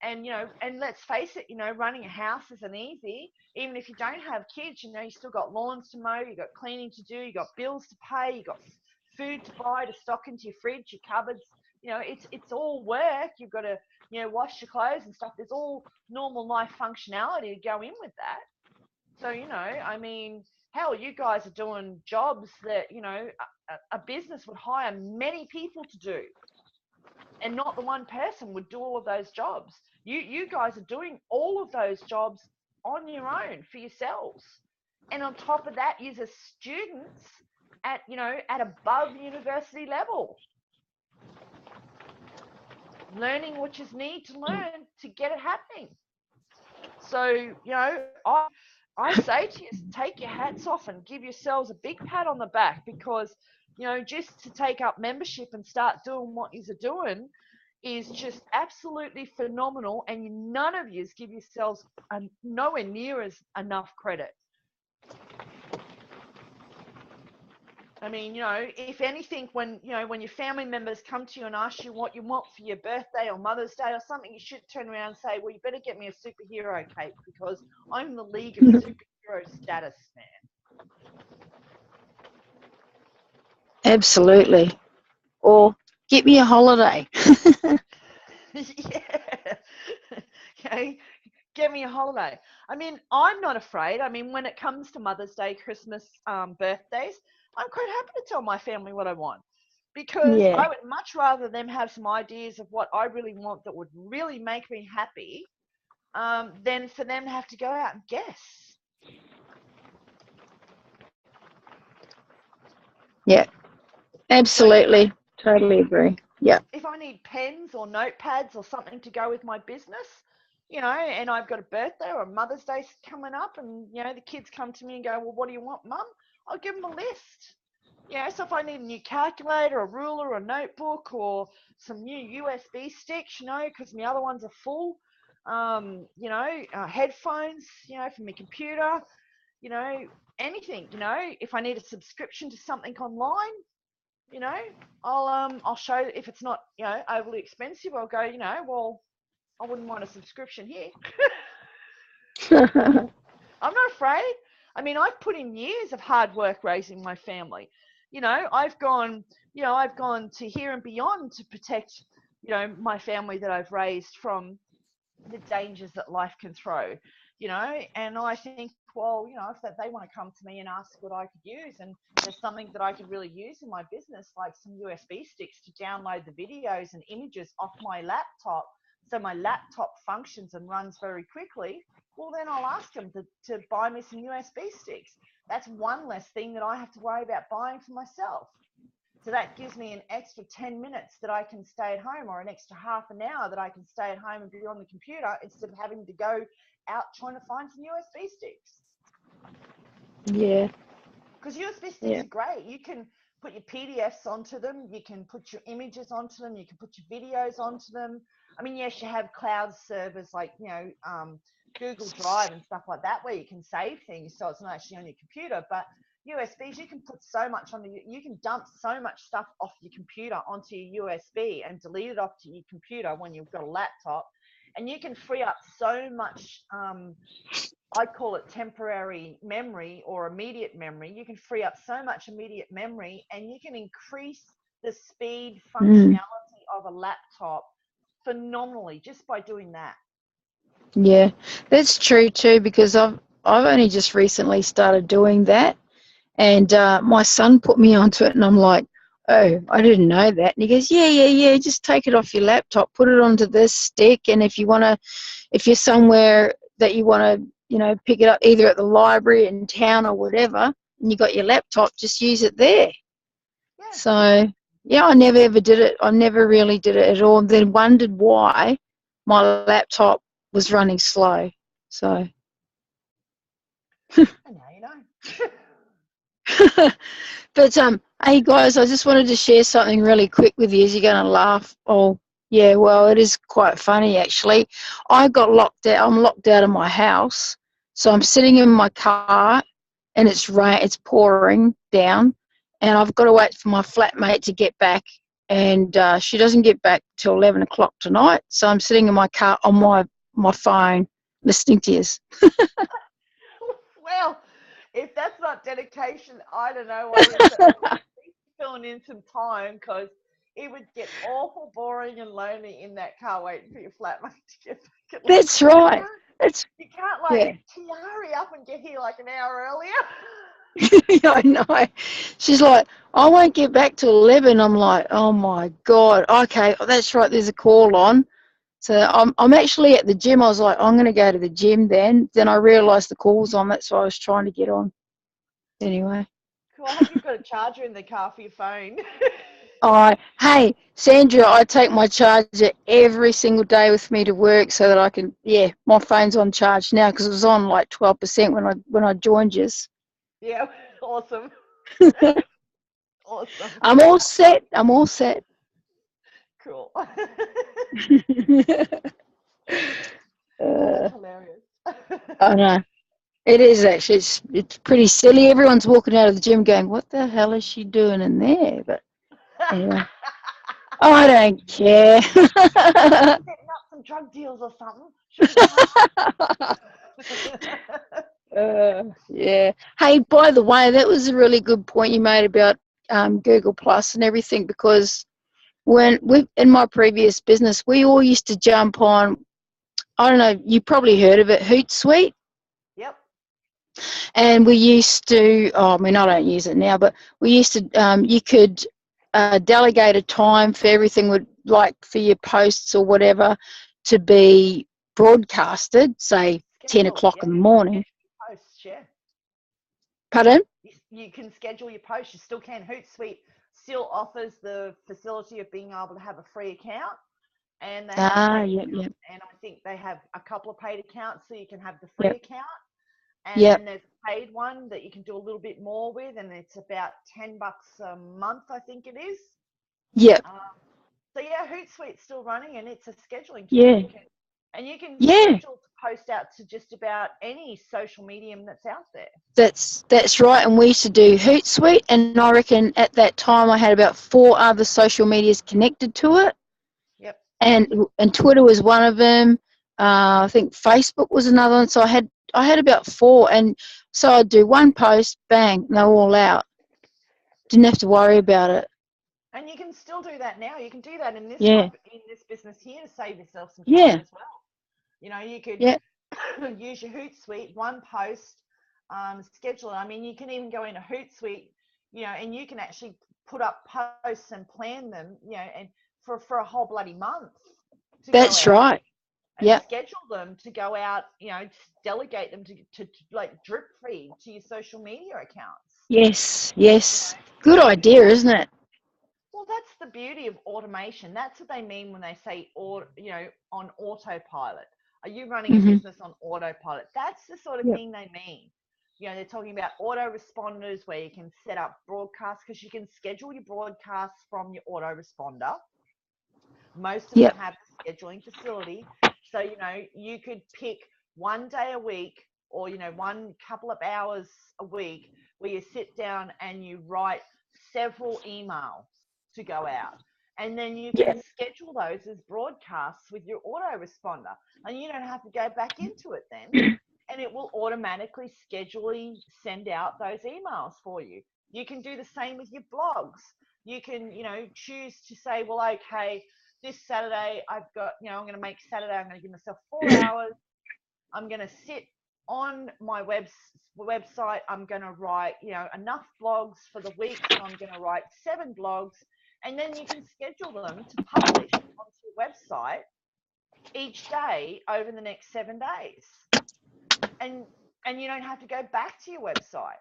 and, you know, and let's face it, you know, running a house isn't easy. Even if you don't have kids, you know, you still got lawns to mow, you got cleaning to do, you got bills to pay, you got food to buy, to stock into your fridge, your cupboards. You know, it's all work. You've got to, you know, wash your clothes and stuff. There's all normal life functionality to go in with that. So, you know, I mean, hell, you guys are doing jobs that, you know, a business would hire many people to do, and not the one person would do all of those jobs. You guys are doing all of those jobs on your own for yourselves. And on top of that, you're students at, you know, at above university level, learning what you need to learn to get it happening. So, you know, I say to you, take your hats off and give yourselves a big pat on the back, because, you know, just to take up membership and start doing what you're doing is just absolutely phenomenal, and none of you give yourselves nowhere near as enough credit. I mean, you know, if anything, when, you know, when your family members come to you and ask you what you want for your birthday or Mother's Day or something, you should turn around and say, well, you better get me a superhero cape, because I'm in the league of superhero status, man. Absolutely. Or get me a holiday. Yeah. Okay. Get me a holiday. I mean, I'm not afraid. I mean, when it comes to Mother's Day, Christmas, birthdays, I'm quite happy to tell my family what I want, because I would much rather them have some ideas of what I really want that would really make me happy, than for them to have to go out and guess. Yeah, absolutely. So, totally agree. Yeah. If I need pens or notepads or something to go with my business, you know, and I've got a birthday or a Mother's Day coming up, and, you know, the kids come to me and go, well, what do you want, Mum? I'll give them a list. You know, so if I need a new calculator, a ruler, a notebook, or some new USB sticks, you know, because my other ones are full, you know, headphones, you know, for my computer, you know, anything, you know, if I need a subscription to something online, you know, I'll show, if it's not, you know, overly expensive, I'll go, you know, well, I wouldn't want a subscription here. I'm not afraid. I mean, I've put in years of hard work raising my family. You know, I've gone to here and beyond to protect, you know, my family that I've raised from the dangers that life can throw, you know. And I think, well, you know, if they want to come to me and ask what I could use, and there's something that I could really use in my business, like some USB sticks to download the videos and images off my laptop, so my laptop functions and runs very quickly, well, then I'll ask them to buy me some USB sticks. That's one less thing that I have to worry about buying for myself. So that gives me an extra 10 minutes that I can stay at home, or an extra half an hour that I can stay at home and be on the computer, instead of having to go out trying to find some USB sticks. Yeah. Because USB sticks Yeah. are great. You can put your PDFs onto them. You can put your images onto them. You can put your videos onto them. I mean, yes, you have cloud servers like, Google Drive and stuff like that where you can save things so it's not actually on your computer. But USBs, you can put so much on you can dump so much stuff off your computer onto your USB and delete it off to your computer when you've got a laptop. And you can free up so much, I call it temporary memory or immediate memory. You can free up so much immediate memory and you can increase the speed functionality of a laptop phenomenally just by doing that. Yeah, that's true too, because I've only just recently started doing that, and my son put me onto it, and I'm like, oh, I didn't know that. And he goes, yeah, just take it off your laptop, put it onto this stick, and if you're somewhere that you want to, pick it up either at the library in town or whatever, and you got your laptop, just use it there. Yeah. So yeah, I never ever did it. I never really did it at all. And then wondered why my laptop was running slow. So And now you know. but hey guys, I just wanted to share something really quick with you. You're going to laugh. Oh yeah, well, it is quite funny actually. I got locked out. I'm locked out of my house, so I'm sitting in my car, and it's pouring down, and I've got to wait for my flatmate to get back, and she doesn't get back till 11 o'clock tonight. So I'm sitting in my car on my phone listening to you. Well, if that's not dedication, I don't know what is. Filling in some time because it would get awful boring and lonely in that car waiting for your flatmate to get back. That's right. You can't hurry up and get here like an hour earlier. I know. She's like, I won't get back till 11. I'm like, oh my God. Okay, that's right. There's a call on. So I'm actually at the gym. I was like, I'm going to go to the gym then. Then I realised the call's on. That's why I was trying to get on. Anyway. Cool. I hope you've got a charger in the car for your phone. Hey, Sandra, I take my charger every single day with me to work so that I can, my phone's on charge now because it was on like 12% when I joined you. Yeah, awesome. Awesome. I'm all set. Cool. That's hilarious. I know. It is actually. It's pretty silly. Everyone's walking out of the gym going, what the hell is she doing in there? But anyway, I don't care. Setting up some drug deals or something. Yeah. Hey, by the way, that was a really good point you made about Google Plus and everything, because in my previous business, we all used to jump on, I don't know, you probably heard of it, Hootsuite. Yep. And we used to, I don't use it now, but we used to, you could delegate a time for everything, like for your posts or whatever, to be broadcasted, say 10 o'clock in the morning. Posts, yeah. Pardon? You can schedule your posts. You still can. Hootsuite still offers the facility of being able to have a free account. And they have yep. And I think they have a couple of paid accounts, so you can have the free account. And then there's a paid one that you can do a little bit more with, and it's about $10 a month, I think it is. Yep. So yeah, Hootsuite's still running, and it's a scheduling tool. Yeah. You can schedule to post out to just about any social medium that's out there. That's right, and we used to do Hootsuite, and I reckon at that time I had about 4 other social medias connected to it. Yep. And Twitter was one of them. I think Facebook was another one. So I had about 4, and so I'd do one post, bang, and they're all out. Didn't have to worry about it. And you can still do that now. You can do that in this in this business here to save yourself some time as well. You could use your Hootsuite, one post, schedule it. I mean, you can even go into Hootsuite, and you can actually put up posts and plan them, and for a whole bloody month. That's right. And schedule them to go out, delegate them to like drip feed to your social media accounts. Yes. Good idea, isn't it? Well, that's the beauty of automation. That's what they mean when they say, on autopilot. Are you running a business on autopilot? That's the sort of thing they mean. you know, they're talking about autoresponders where you can set up broadcasts, because you can schedule your broadcasts from your autoresponder. Most of Yep. them have a scheduling facility. So, you know, you could pick one day a week, or, you know, one couple of hours a week where you sit down and you write several emails to go out. And then you can schedule those as broadcasts with your autoresponder. And you don't have to go back into it then. And it will automatically send out those emails for you. You can do the same with your blogs. You can, you know, choose to say, well, okay, this Saturday I've got, you know, I'm going to make Saturday, I'm going to give myself 4 hours. I'm going to sit on my website. I'm going to write, you know, enough blogs for the week. So I'm going to write 7 blogs. And then you can schedule them to publish onto your website each day over the next 7 days. And you don't have to go back to your website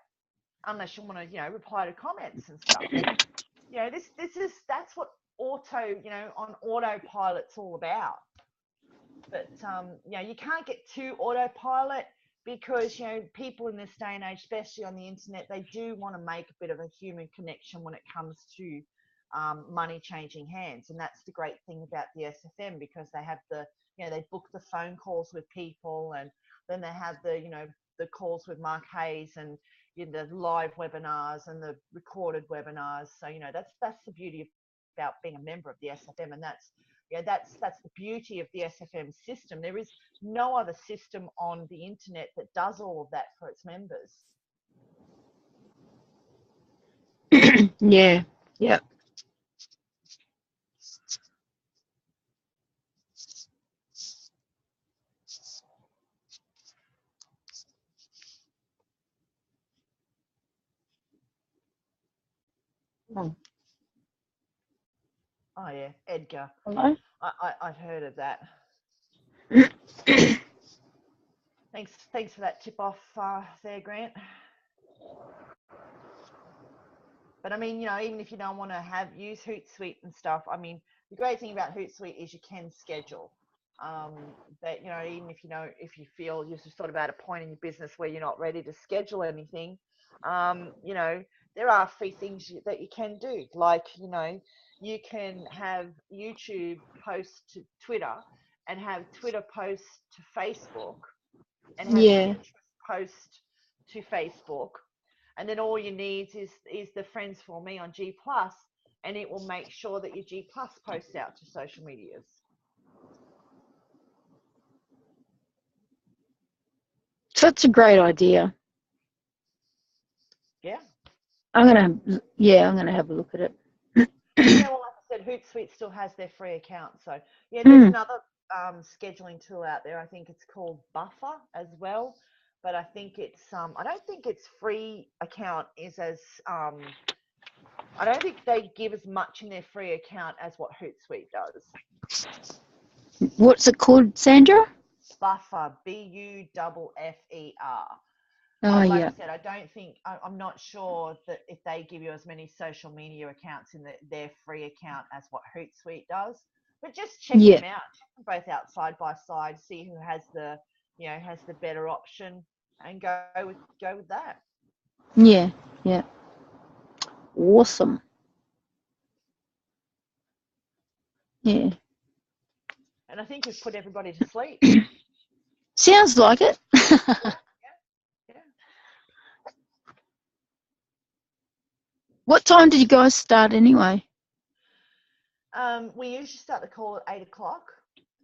unless you want to, you know, reply to comments and stuff. And, you know, that's what on autopilot's all about. But you know, you can't get too autopilot, because, you know, people in this day and age, especially on the internet, they do want to make a bit of a human connection when it comes to money changing hands. And that's the great thing about the SFM, because they have they book the phone calls with people, and then they have the calls with Mark Hayes, and the live webinars and the recorded webinars. So, you know, that's the beauty about being a member of the SFM, and that's the beauty of the SFM system. There is no other system on the internet that does all of that for its members. Yeah. Yep. Oh yeah, Edgar. Hello. I've heard of that. Thanks for that tip off there, Grant. But I mean, you know, even if you don't want to use Hootsuite and stuff, I mean, the great thing about Hootsuite is you can schedule. But, you know, even if if you feel you're sort of at a point in your business where you're not ready to schedule anything, you know, there are free things that you can do. Like, you know, you can have YouTube post to Twitter, and have Twitter post to Facebook, and have Pinterest post to Facebook. And then all you need is the Friends for Me on G+, and it will make sure that your G+ posts out to social medias. So that's a great idea. Yeah. I'm gonna have a look at it. Yeah, well, like I said, Hootsuite still has their free account. So yeah, there's another scheduling tool out there. I think it's called Buffer as well. But I think it's I don't think its free account is as I don't think they give as much in their free account as what Hootsuite does. What's it called, Sandra? Buffer, Buffer. Oh, Like yeah. I said, I don't think, I'm not sure that if they give you as many social media accounts in their free account as what Hootsuite does. But just check them out, check them both out side by side, see who has the better option, and go with that. Yeah, yeah. Awesome. Yeah. And I think we've put everybody to sleep. Sounds like it. Yeah. What time did you guys start anyway? We usually start the call at 8 o'clock.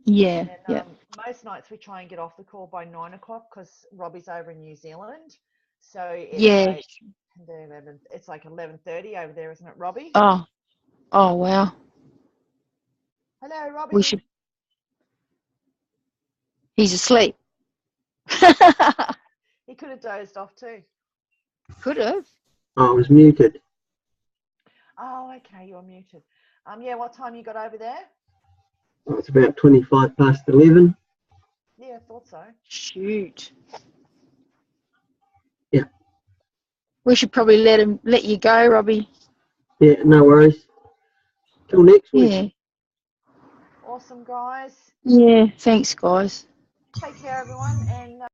Yeah, And most nights we try and get off the call by 9 o'clock, because Robbie's over in New Zealand. So it's it's like 11:30 over there, isn't it, Robbie? Oh wow. Hello, Robbie. He's asleep. He could have dozed off too. Could have. I was muted. Oh, okay, you're muted. Yeah, what time you got over there? Oh, it's about 25 past 11. Yeah, I thought so. Shoot. Yeah. We should probably let you go, Robbie. Yeah, no worries. Till next week. Yeah. Awesome, guys. Yeah, thanks, guys. Take care, everyone, and